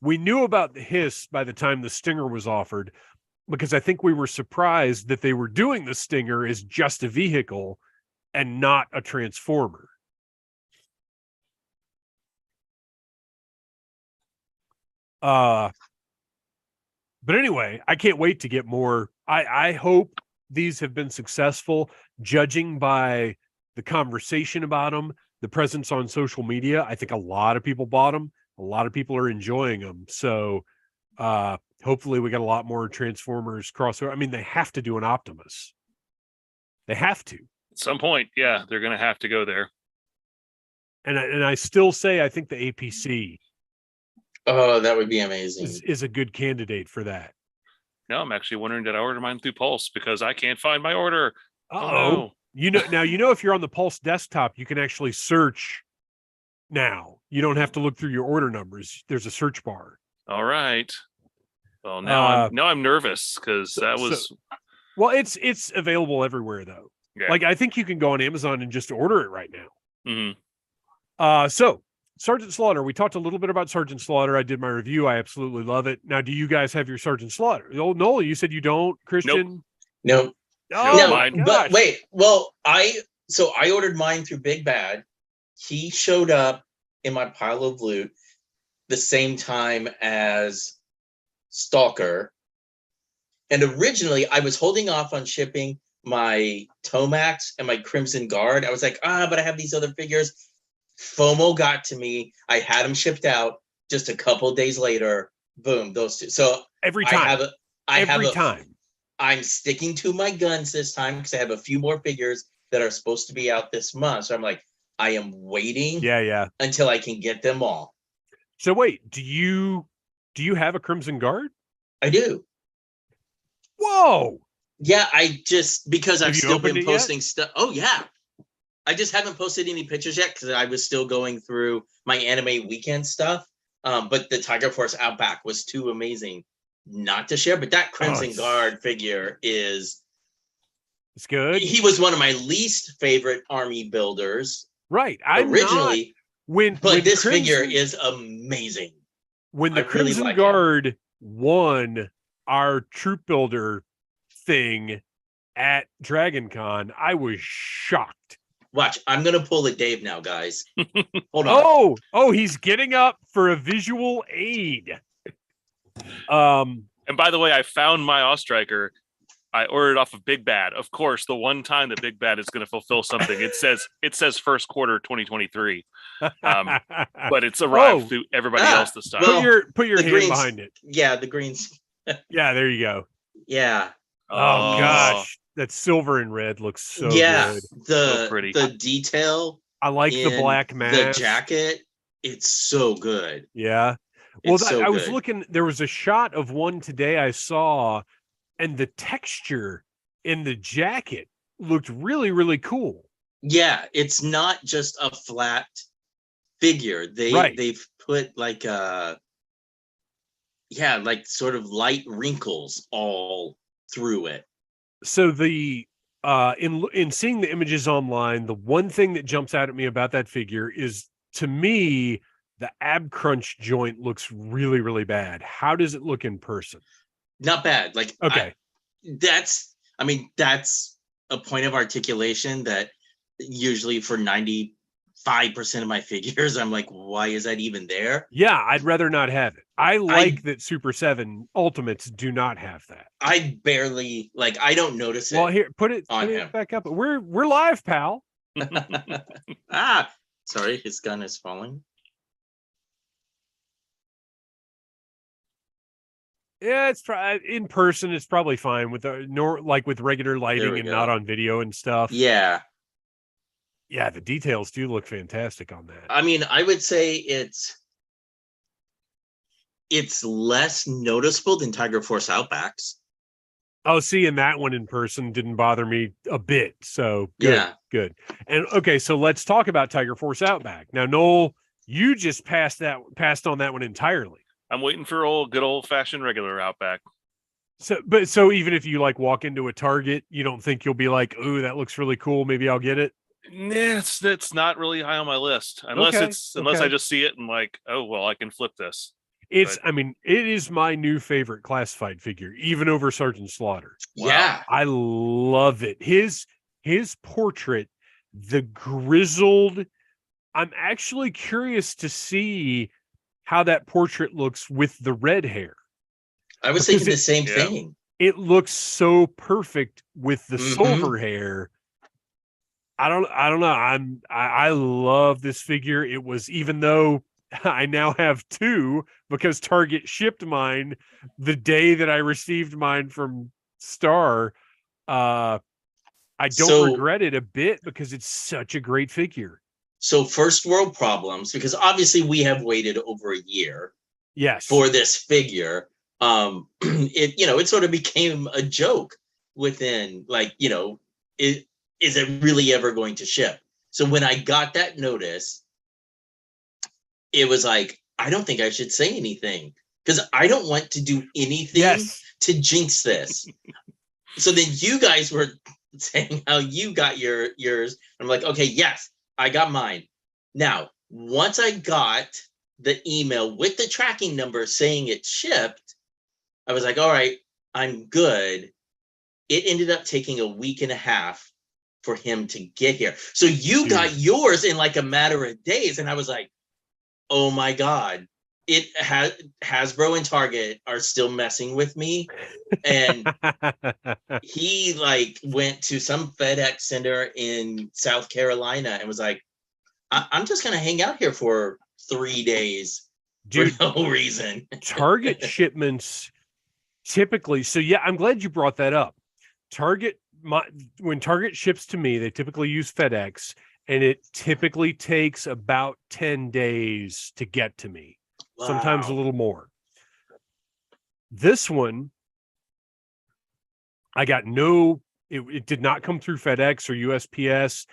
We knew about the Hiss by the time the Stinger was offered, because I think we were surprised that they were doing the Stinger as just a vehicle and not a Transformer. But anyway, I can't wait to get more. I hope these have been successful, judging by the conversation about them, the presence on social media. I think a lot of people bought them. A lot of people are enjoying them. So hopefully we got a lot more Transformers crossover. I mean, they have to do an Optimus. They have to. At some point, yeah, they're going to have to go there. And I still say I think the APC. Oh, that would be amazing. Is a good candidate for that. No, I'm actually wondering, did I order mine through Pulse, because I can't find my order. Oh, no. If you're on the Pulse desktop, you can actually search now. You don't have to look through your order numbers. There's a search bar. All right. Well, now I'm nervous, because that was. Well, it's available everywhere though. Yeah. Like I think you can go on Amazon and just order it right now. Mm-hmm. So Sergeant Slaughter. We talked a little bit about Sergeant Slaughter. I did my review. I absolutely love it. Now, do you guys have your Sergeant Slaughter? Oh, Noel, you said you don't, Kristian? Nope. Oh, no, my gosh. But wait, well, I ordered mine through Big Bad. He showed up in my pile of loot the same time as Stalker. And originally, I was holding off on shipping my Tomax and my Crimson Guard. I was like, but I have these other figures. FOMO got to me. I had them shipped out. Just a couple days later, boom, those two. So every time, every time. I'm sticking to my guns this time because I have a few more figures that are supposed to be out this month. So I'm like, I am waiting. Yeah. Until I can get them all. So wait, do you have a Crimson Guard? I do. Whoa. Yeah, I just because Have I've you still opened been it yet? posting stuff. Oh yeah. I just haven't posted any pictures yet because I was still going through my anime weekend stuff. But the Tiger Force Outback was too amazing not to share. But that Crimson Guard figure it's good. He was one of my least favorite army builders. Right. Originally. When this Crimson, figure is amazing. When the Crimson Guard won our troop builder thing at Dragon Con, I was shocked. Watch, I'm gonna pull a Dave now, guys. Hold on. Oh, he's getting up for a visual aid. And by the way, I found my Ostriker. I ordered off of Big Bad. Of course, the one time that Big Bad is going to fulfill something, it says first quarter 2023. But it's arrived through everybody else this time. Well, put your hand greens, behind it. Yeah, the greens. Yeah, there you go. Yeah. Oh gosh, that silver and red looks so good. So pretty. The detail. I like the black mask. The jacket. It's so good. Yeah. Well, I was looking. There was a shot of one today I saw, and the texture in the jacket looked really, really cool. Yeah, it's not just a flat figure. They've put like sort of light wrinkles all through it. So the in seeing the images online, the one thing that jumps out at me about that figure is, to me, the ab crunch joint looks really, really bad. How does it look in person? Not bad. Like, okay, that's a point of articulation that usually for 95% of my figures, I'm like, why is that even there? Yeah, I'd rather not have it. I like that Super 7 Ultimates do not have that. I barely, I don't notice it. Well, here, put it back up. We're live, pal. Sorry, his gun is falling. Yeah, it's in person. It's probably fine with with regular lighting and not on video and stuff. Yeah, the details do look fantastic on that. I mean, I would say it's less noticeable than Tiger Force Outbacks. Oh, seeing that one in person didn't bother me a bit. So good. And okay, so let's talk about Tiger Force Outback. Now, Noel, you just passed on that one entirely. I'm waiting for good old fashioned regular Outback. So even if you walk into a Target, you don't think you'll be like, "Ooh, that looks really cool. Maybe I'll get it." Nah, it's not really high on my list unless I just see it and oh well, I can flip this. I mean, it is my new favorite classified figure, even over Sergeant Slaughter. Wow. Yeah, I love it. His portrait, the grizzled. I'm actually curious to see how that portrait looks with the red hair. I was thinking the same thing. It looks so perfect with the silver hair. I don't know. I love this figure. It was, even though I now have two because Target shipped mine the day that I received mine from Star. I don't regret it a bit because it's such a great figure. So first world problems, because obviously we have waited over a year for this figure. It sort of became a joke within is it really ever going to ship? So when I got that notice, it was like, I don't think I should say anything because I don't want to do anything to jinx this. So then you guys were saying how you got yours. I'm like, okay, yes, I got mine. Now, Once I got the email with the tracking number saying it shipped, I was like, all right, I'm good. It ended up taking a week and a half for him to get here. So you got yours in like a matter of days. And I was like, oh my God, Hasbro and Target are still messing with me. And he like went to some FedEx center in South Carolina and was like, I'm just going to hang out here for 3 days. Dude, for no reason. Target shipments typically, so yeah, I'm glad you brought that up. When Target ships to me, they typically use FedEx, and it typically takes about 10 days to get to me. Wow. Sometimes a little more. This one, I got it did not come through FedEx or USPS.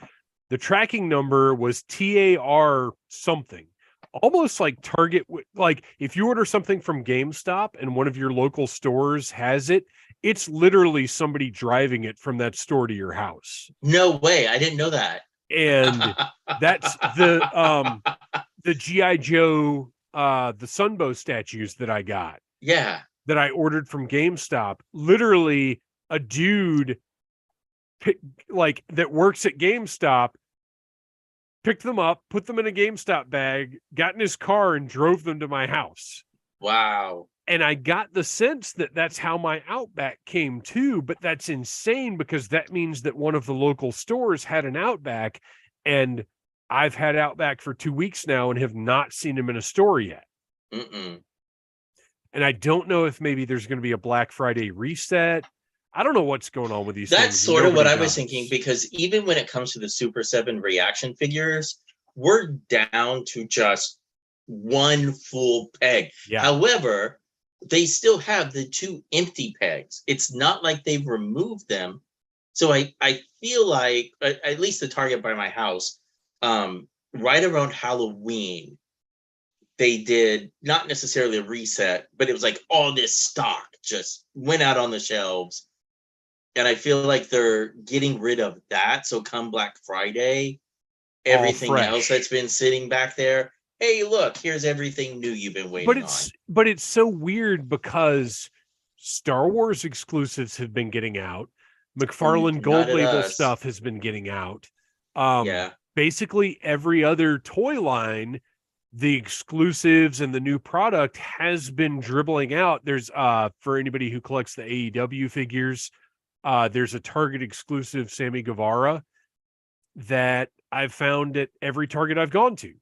The tracking number was TAR something. Almost like Target, like if you order something from GameStop and one of your local stores has it, it's literally somebody driving it from that store to your house. No way. I didn't know that. And that's the G.I. Joe, the Sunbow statues that I got. Yeah. That I ordered from GameStop. Literally a dude that works at GameStop picked them up, put them in a GameStop bag, got in his car, and drove them to my house. Wow. And I got the sense that that's how my Outback came too, but that's insane because that means that one of the local stores had an Outback, and I've had Outback for 2 weeks now and have not seen him in a store yet. Mm-mm. And I don't know if maybe there's going to be a Black Friday reset. I don't know what's going on with these things. That's sort of what I was thinking, because even when it comes to the Super 7 reaction figures, we're down to just one full peg. Yeah. However, they still have the 2 empty pegs. It's not like they've removed them. So I feel like, at least the Target by my house, right around Halloween, they did not necessarily a reset, but it was like all this stock just went out on the shelves. And I feel like they're getting rid of that. So come Black Friday, everything else that's been sitting back there, hey, look, here's everything new you've been waiting on. But it's so weird because Star Wars exclusives have been getting out. McFarlane Gold Label stuff has been getting out. Basically every other toy line, the exclusives and the new product has been dribbling out. There's for anybody who collects the AEW figures, there's a Target exclusive Sammy Guevara that I've found at every Target I've gone to.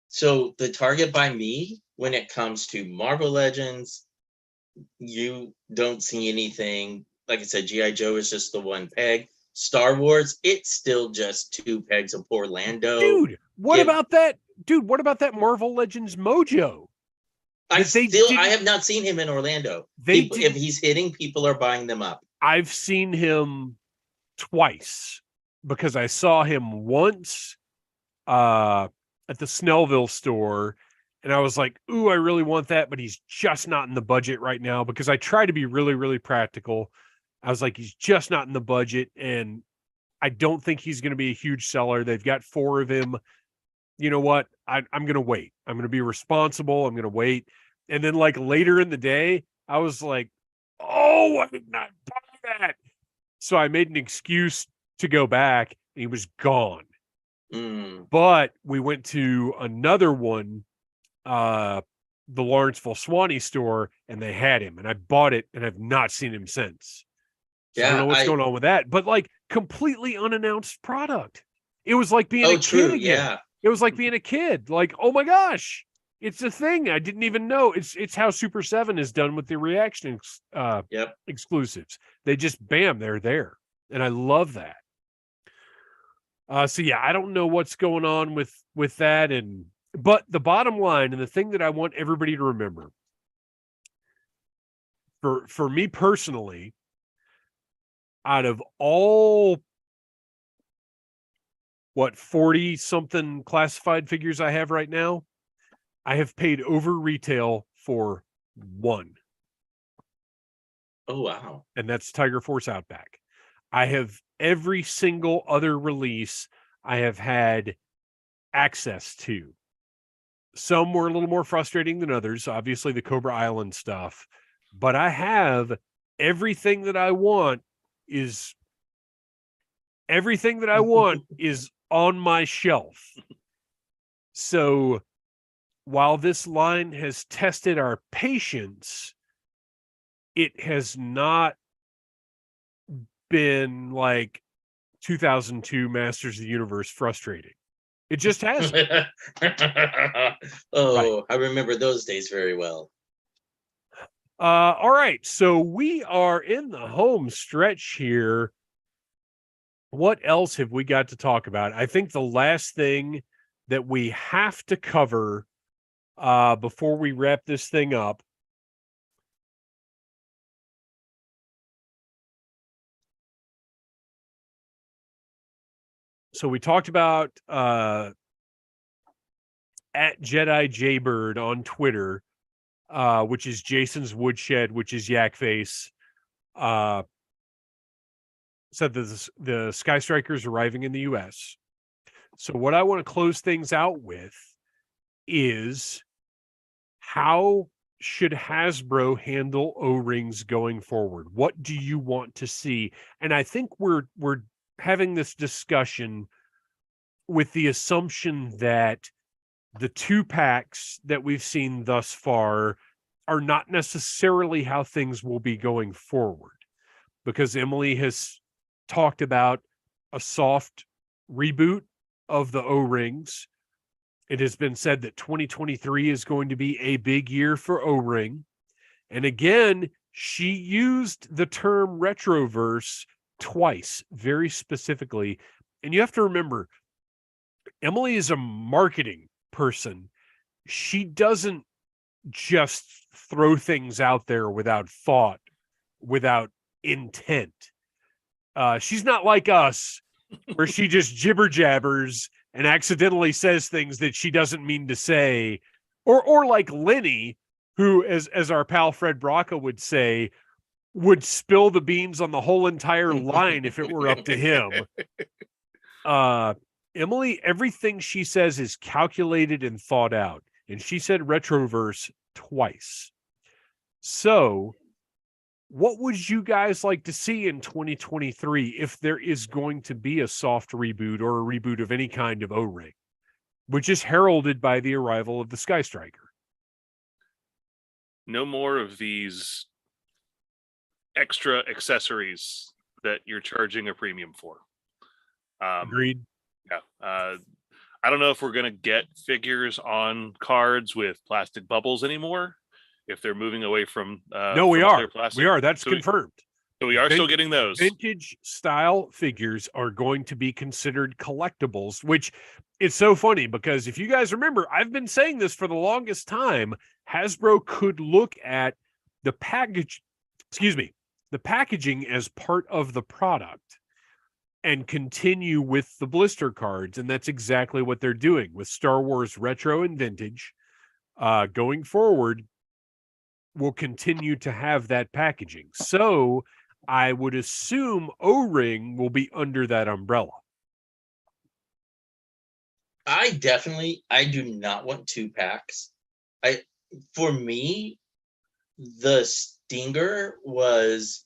So the Target by me, when it comes to Marvel Legends, you don't see anything. Like I said, G.I. Joe is just the one peg. Star Wars, it's still just 2 pegs of poor Lando. Dude, what about that? Dude, what about that Marvel Legends Mojo? I have not seen him in Orlando. If he's hitting, people are buying them up. I've seen him twice because I saw him once at the Snellville store, and I was like, ooh, I really want that, but he's just not in the budget right now, because I try to be really, really practical. I was like, he's just not in the budget, and I don't think he's going to be a huge seller. They've got 4 of him. You know what? I'm going to wait. I'm going to be responsible. I'm going to wait. And then like later in the day, I was like, oh, I did not buy that. So I made an excuse to go back, and he was gone. But we went to another one, the Lawrenceville Swanee store, and they had him, and I bought it, and I've not seen him since. So I don't know what's going on with that, but like completely unannounced product. It was like being a kid again. Yeah. It was like being a kid. Like, oh my gosh, it's a thing. I didn't even know. It's how Super 7 is done with the reaction exclusives. They just, bam, they're there. And I love that. So yeah, I don't know what's going on with that. But the bottom line, and the thing that I want everybody to remember, for me personally, out of all 40 something classified figures I have right now, I have paid over retail for 1. Oh, wow. And that's Tiger Force Outback. I have every single other release I have had access to. Some were a little more frustrating than others, obviously the Cobra Island stuff, but I have everything that I want is on my shelf. So while this line has tested our patience, it has not been like 2002 Masters of the Universe frustrating. It just hasn't. Right. I remember those days very well. All right, so we are in the home stretch here. What else have we got to talk about? I think the last thing that we have to cover before we wrap this thing up so we talked about at Jedi Jaybird on Twitter, which is Jason's Woodshed, which is Yakface, said that the Sky Striker is arriving in the U.S. So what I want to close things out with is, how should Hasbro handle O-rings going forward? What do you want to see? And I think we're having this discussion with the assumption that the 2-packs that we've seen thus far are not necessarily how things will be going forward, because Emily has talked about a soft reboot of the O-rings. It has been said that 2023 is going to be a big year for O-ring. And again, she used the term retroverse twice, very specifically. And you have to remember, Emily is a marketing person. She doesn't just throw things out there without thought, without intent. She's not like us, where she just jibber jabbers and accidentally says things that she doesn't mean to say, or like Lenny, who, as our pal Fred Braca would say, would spill the beans on the whole entire line if it were up to him. Emily, everything she says is calculated and thought out, and she said retroverse twice. So what would you guys like to see in 2023 if there is going to be a soft reboot or a reboot of any kind of O-ring, which is heralded by the arrival of the Sky Striker? No more of these extra accessories that you're charging a premium for. Agreed. Yeah. I don't know if we're going to get figures on cards with plastic bubbles anymore, if they're moving away from no, we are. We are. That's confirmed. So we are still getting those. Vintage style figures are going to be considered collectibles, which is so funny because if you guys remember, I've been saying this for the longest time. Hasbro could look at the packaging as part of the product and continue with the blister cards. And that's exactly what they're doing with Star Wars Retro and Vintage. Going forward, we'll continue to have that packaging. So I would assume O-ring will be under that umbrella. I do not want 2-packs. For me, the Stinger was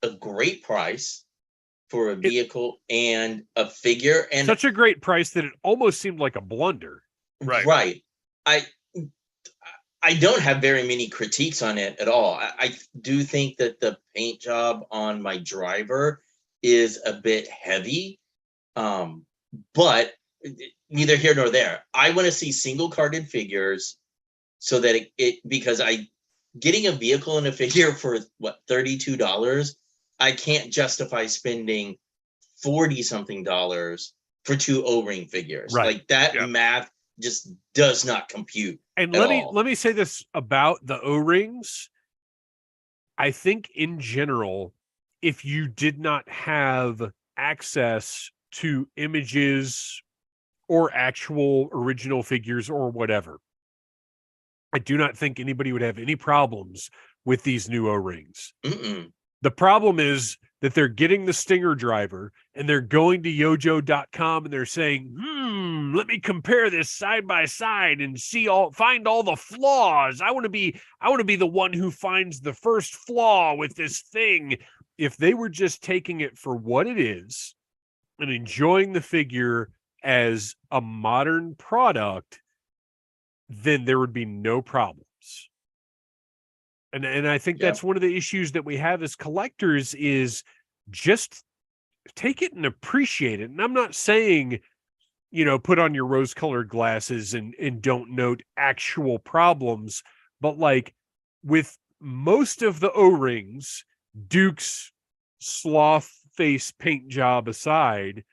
a great price for a vehicle and a figure, and such a great price that it almost seemed like a blunder. Right. I don't have very many critiques on it at all. I do think that the paint job on my driver is a bit heavy, but neither here nor there. I want to see single carded figures so that because getting a vehicle and a figure for what, $32, I can't justify spending $40-something for 2 O-ring figures. Right. Like that math just does not compute. And let me say this about the O-rings. I think in general, if you did not have access to images or actual original figures or whatever, I do not think anybody would have any problems with these new O-rings. Mm-mm. The problem is that they're getting the Stinger driver and they're going to yojo.com and they're saying, let me compare this side by side and find all the flaws. I want to be the one who finds the first flaw with this thing. If they were just taking it for what it is and enjoying the figure as a modern product, then there would be no problems. And I think that's one of the issues that we have as collectors is just take it and appreciate it. And I'm not saying, put on your rose-colored glasses and don't note actual problems, but like with most of the O-rings, Duke's sloth face paint job aside,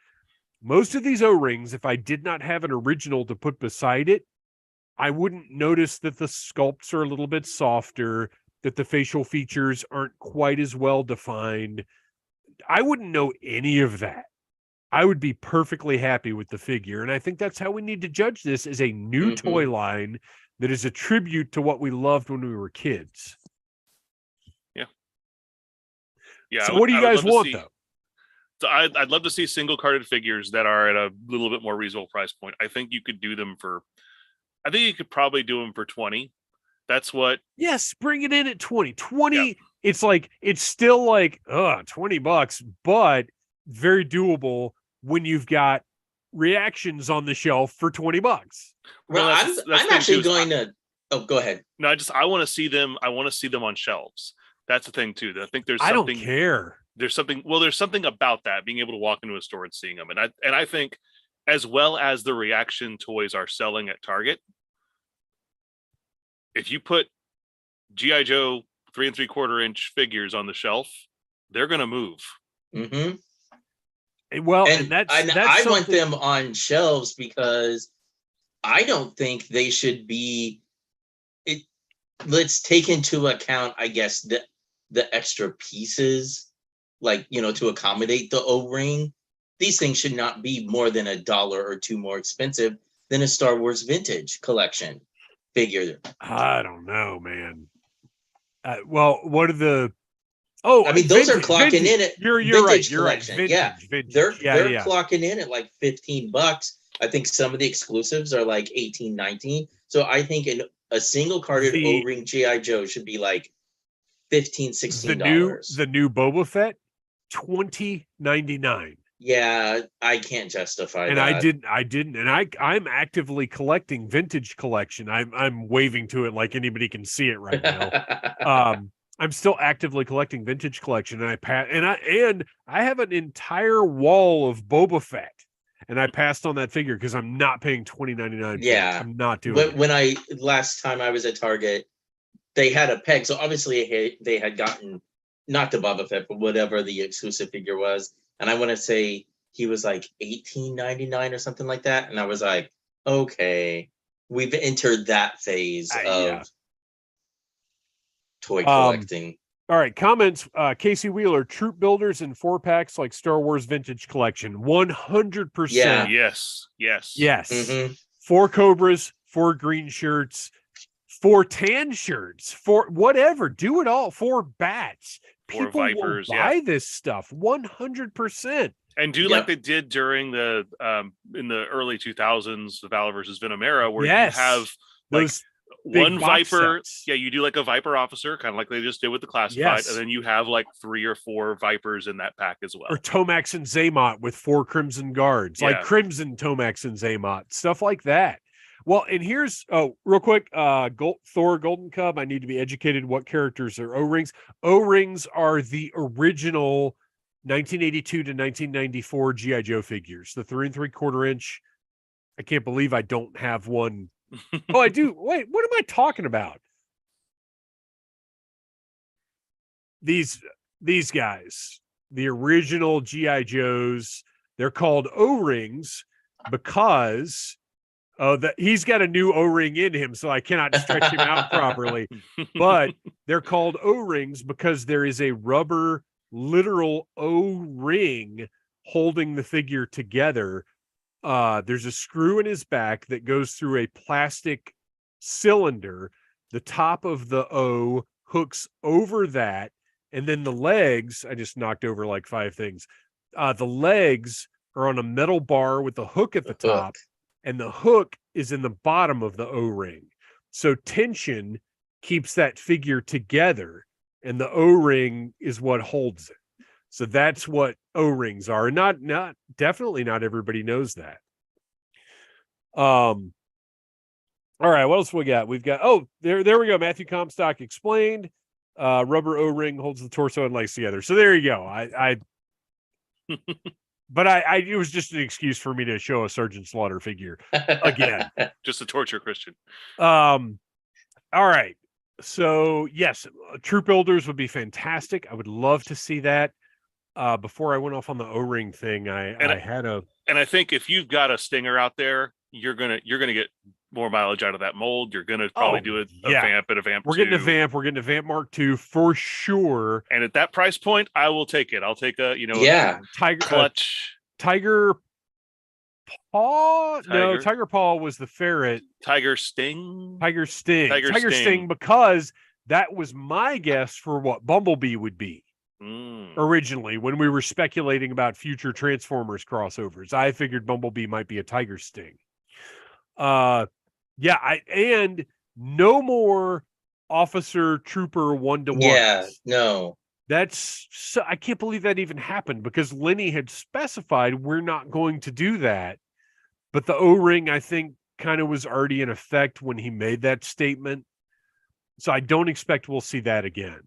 most of these O-rings, if I did not have an original to put beside it, I wouldn't notice that the sculpts are a little bit softer, that the facial features aren't quite as well defined. I wouldn't know any of that. I would be perfectly happy with the figure. And I think that's how we need to judge this as a new toy line that is a tribute to what we loved when we were kids. Yeah. Yeah. So what do you guys want, though? So I'd love to see single carded figures that are at a little bit more reasonable price point. I think you could probably do them for 20. That's what. Yes, bring it in at 20. 20. Yeah. It's still like $20, but very doable when you've got reactions on the shelf for $20. Well, I'm actually going to. Oh, go ahead. No, I want to see them. I want to see them on shelves. That's the thing too. I think there's something. I don't care. There's something about that, being able to walk into a store and seeing them. And I think as well as the reaction toys are selling at Target, if you put G.I. Joe 3 3/4-inch figures on the shelf, they're going to move. Mm-hmm. Well, and I want them on shelves because I don't think they should be. Let's take into account, I guess, the extra pieces, to accommodate the O-ring. These things should not be more than $1 or $2 more expensive than a Star Wars vintage collection figure. I don't know, man. What are the? Oh, I mean, those are clocking in at you're right. You're collection. Right. Vintage. They're clocking in at like $15. I think some of the exclusives are like $18, $19. So I think a single carded O-ring G.I. Joe should be like $15, $16. The new Boba Fett, $20.99. Yeah, I can't justify and that. I didn't. And I'm actively collecting vintage collection. I'm waving to it like anybody can see it right now. I'm still actively collecting vintage collection, and I have an entire wall of Boba Fett, and I passed on that figure because I'm not paying $20.99. Yeah, I'm not doing it. When last time I was at Target, they had a peg, so obviously they had gotten not the Boba Fett, but whatever the exclusive figure was. And I want to say he was like $18.99 or something like that. And I was like, okay, we've entered that phase of toy collecting. All right, comments. Casey Wheeler, troop builders in 4-packs like Star Wars Vintage Collection. 100%. Yeah. Yes. Mm-hmm. 4 Cobras, 4 green shirts, 4 tan shirts, 4 whatever. Do it all. 4 bats. People Vipers, will buy this stuff 100%. And do like they did during the in the early 2000s, the Valor versus Venom era, where you have those one Viper. Sets. Yeah, you do like a Viper officer, kind of like they just did with the classified, and then you have like 3 or 4 Vipers in that pack as well. Or Tomax and Zaymot with 4 Crimson Guards, like Crimson Tomax and Zaymot, stuff like that. Well, and here's real quick, Thor Golden Cub. I need to be educated. What characters are O-rings? O-rings are the original 1982 to 1994 G.I. Joe figures, the 3 3/4-inch. I can't believe I don't have one. Oh, I do. Wait, what am I talking about? These guys, the original G.I. Joes, they're called O-rings because he's got a new O-ring in him, so I cannot stretch him out properly. But they're called O-rings because there is a rubber, literal O-ring holding the figure together. There's a screw in his back that goes through a plastic cylinder. The top of the O hooks over that, And then the legs, I just knocked over like 5 things. The legs are on a metal bar with a hook at the top, and the hook is in the bottom of the O-ring. So tension keeps that figure together, and the O-ring is what holds it. So that's what O-rings are. And definitely not everybody knows that. All right, what else we got? We've got there we go. Matthew Comstock explained. Rubber O-ring holds the torso and legs together. So there you go. But it was just an excuse for me to show a Sergeant Slaughter figure again. Just to torture Kristian. All right. So yes, troop builders would be fantastic. I would love to see that. Before I went off on the O-ring thing, and I think if you've got a Stinger out there, you're gonna get more mileage out of that mold. You're gonna probably do a vamp and a vamp. We're getting a vamp. We're getting a vamp Mark II for sure. And at that price point, I will take it. I'll take a Tiger clutch. Tiger Paw. No, Tiger Paw was the ferret. Tiger Sting. Tiger Sting, because that was my guess for what Bumblebee would be. Originally, when we were speculating about future Transformers crossovers, I figured Bumblebee might be a Tiger Sting. And no more officer trooper 1-to-1. Yeah, no. That's so, I can't believe that even happened, because Lenny had specified we're not going to do that. But the O-ring, I think, kind of was already in effect when he made that statement. So I don't expect we'll see that again.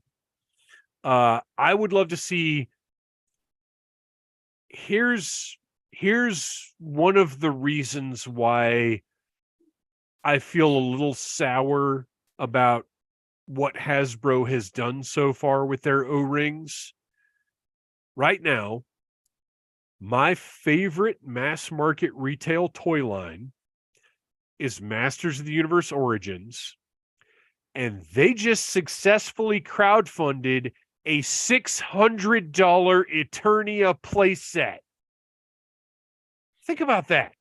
I would love to see. Here's one of the reasons why I feel a little sour about what Hasbro has done so far with their O-rings. Right now, my favorite mass market retail toy line is Masters of the Universe Origins, and they just successfully crowdfunded a $600 Eternia playset. Think about that.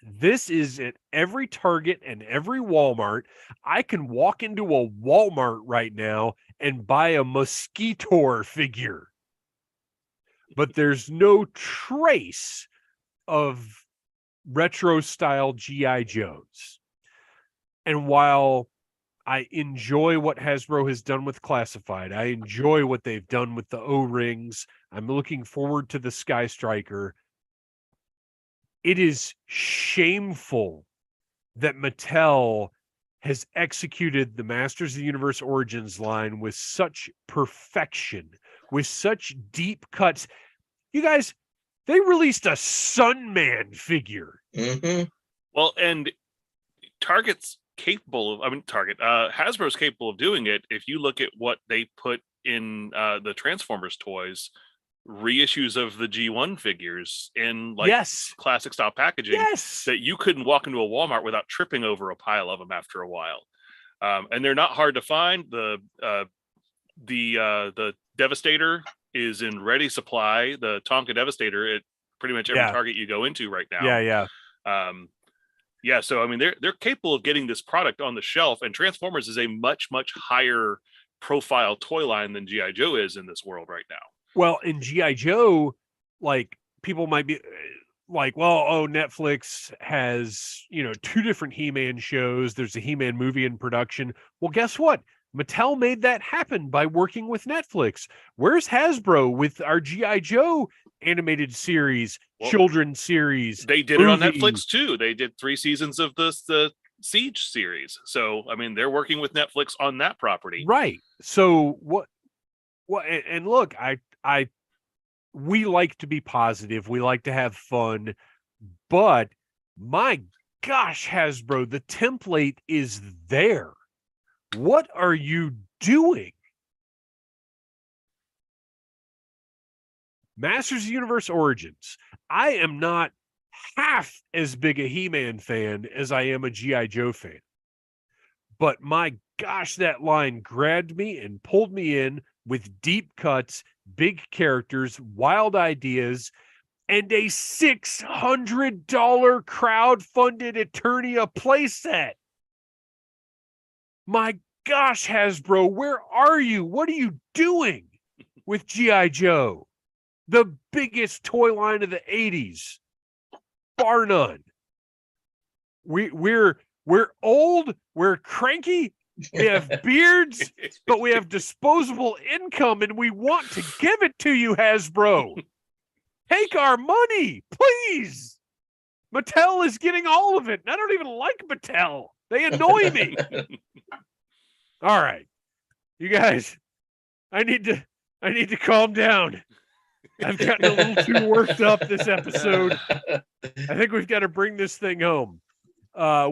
This is at every Target and every Walmart. I can walk into a Walmart right now and buy a Mosquitor figure. But there's no trace of retro-style G.I. Joes. And while I enjoy what Hasbro has done with Classified, I enjoy what they've done with the O-rings, I'm looking forward to the Sky Striker. It is shameful that Mattel has executed the Masters of the Universe Origins line with such perfection, with such deep cuts. You guys, they released a Sunman figure. Mm-hmm. Well, and Hasbro's capable of doing it. If you look at what they put in the Transformers toys, reissues of the G1 figures in classic style packaging that you couldn't walk into a Walmart without tripping over a pile of them after a while. And they're not hard to find. The Devastator is in ready supply. The Tonka Devastator at pretty much every Target you go into right now. So I mean, they're capable of getting this product on the shelf, and Transformers is a much much higher profile toy line than G.I. Joe is in this world right now. Well, in G.I. Joe, like, people might be like, well, Netflix has, 2 different He-Man shows. There's a He-Man movie in production. Well, guess what? Mattel made that happen by working with Netflix. Where's Hasbro with our G.I. Joe animated series, children's series? They did it on Netflix too. They did 3 seasons of the Siege series. So, I mean, they're working with Netflix on that property. Right. So what, and look, we like to be positive. We like to have fun, but my gosh, Hasbro, the template is there. What are you doing? Masters of the Universe Origins. I am not half as big a He-Man fan as I am a G.I. Joe fan. But my gosh, that line grabbed me and pulled me in with deep cuts, big characters, wild ideas, and a $600 crowd-funded Eternia playset. My gosh, Hasbro, where are you? What are you doing with G.I. Joe? The biggest toy line of the 80s, bar none. We're old, we're cranky, we have beards, but we have disposable income, and we want to give it to you, Hasbro. Take our money, please. Mattel is getting all of it, and I don't even like Mattel. They annoy me. All right, you guys, I need to calm down. I've gotten a little too worked up this episode. I think we've got to bring this thing home.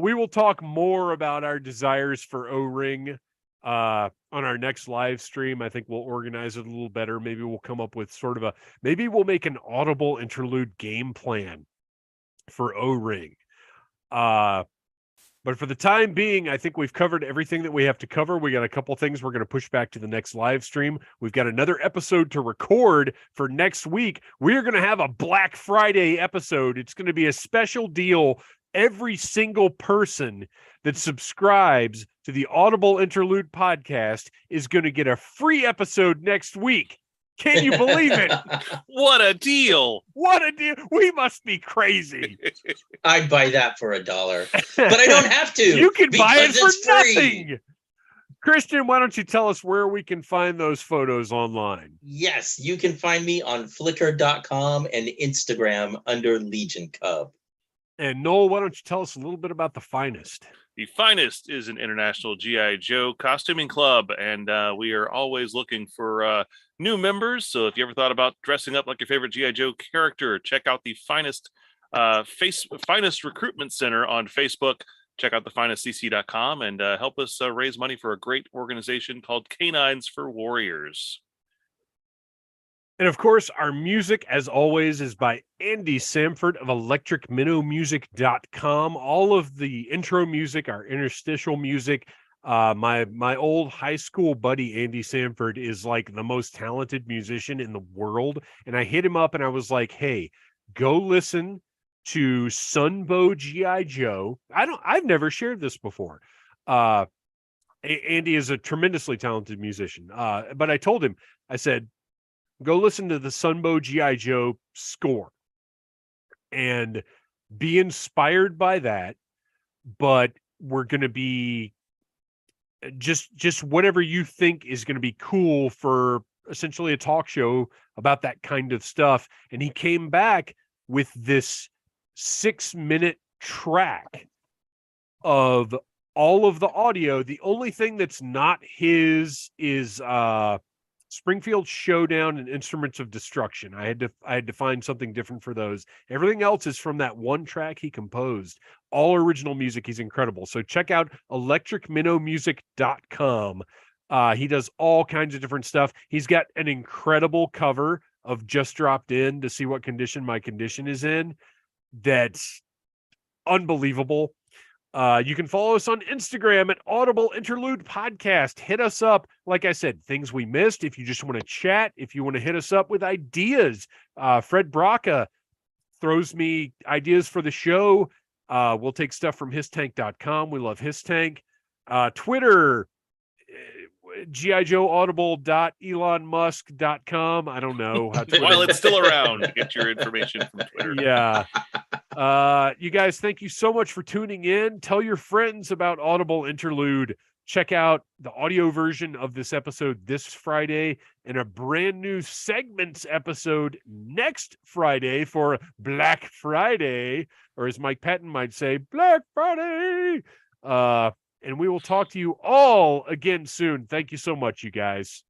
We will talk more about our desires for O-Ring on our next live stream. I think we'll organize it a little better. Maybe we'll come up with sort of maybe we'll make an Audible Interlude game plan for O-Ring. But for the time being, I think we've covered everything that we have to cover. We got a couple things we're going to push back to the next live stream. We've got another episode to record for next week. We're going to have a Black Friday episode. It's going to be a special deal. Every single person that subscribes to the Audible Interlude podcast is going to get a free episode next week. Can you believe it? What a deal. What a deal. We must be crazy. I'd buy that for $1, but I don't have to. You can buy it for free. nothing. Kristian, why don't you tell us where we can find those photos online? Yes, you can find me on Flickr.com and Instagram under Legion Cub. And Noel, why don't you tell us a little bit about The Finest? The Finest is an international G.I. Joe costuming club, and we are always looking for new members. So if you ever thought about dressing up like your favorite G.I. Joe character, check out the Finest Finest Recruitment Center on Facebook. Check out thefinestcc.com and help us raise money for a great organization called Canines for Warriors. And of course, our music, as always, is by Andy Samford of electricminnowmusic.com. All of the intro music, our interstitial music, my old high school buddy, Andy Samford, is like the most talented musician in the world. And I hit him up and I was like, hey, go listen to Sunbow G.I. Joe. I've never shared this before. Andy is a tremendously talented musician. But I told him, I said, go listen to the Sunbow G.I. Joe score and be inspired by that. But we're going to be just whatever you think is going to be cool for essentially a talk show about that kind of stuff. And he came back with this 6-minute track of all of the audio. The only thing that's not his is Springfield Showdown and Instruments of Destruction. I had to find something different for those. Everything else is from that one track he composed. All original music. He's incredible. So check out electricminnowmusic.com. He does all kinds of different stuff. He's got an incredible cover of Just Dropped In to See What Condition My Condition Is In. That's unbelievable. You can follow us on Instagram at Audible Interlude Podcast. Hit us up. Like I said, things we missed. If you just want to chat, if you want to hit us up with ideas, Fred Braca throws me ideas for the show. We'll take stuff from histank.com. We love Histank. Twitter, GIJoeAudible.ElonMusk.com. I don't know how Twitter... While it's still around, get your information from Twitter. Yeah. You guys, thank you so much for tuning in. Tell your friends about Audible Interlude. Check out the audio version of this episode this Friday and a brand new segments episode next Friday for Black Friday, or as Mike Patton might say, Black Friday. And we will talk to you all again soon. Thank you so much, you guys.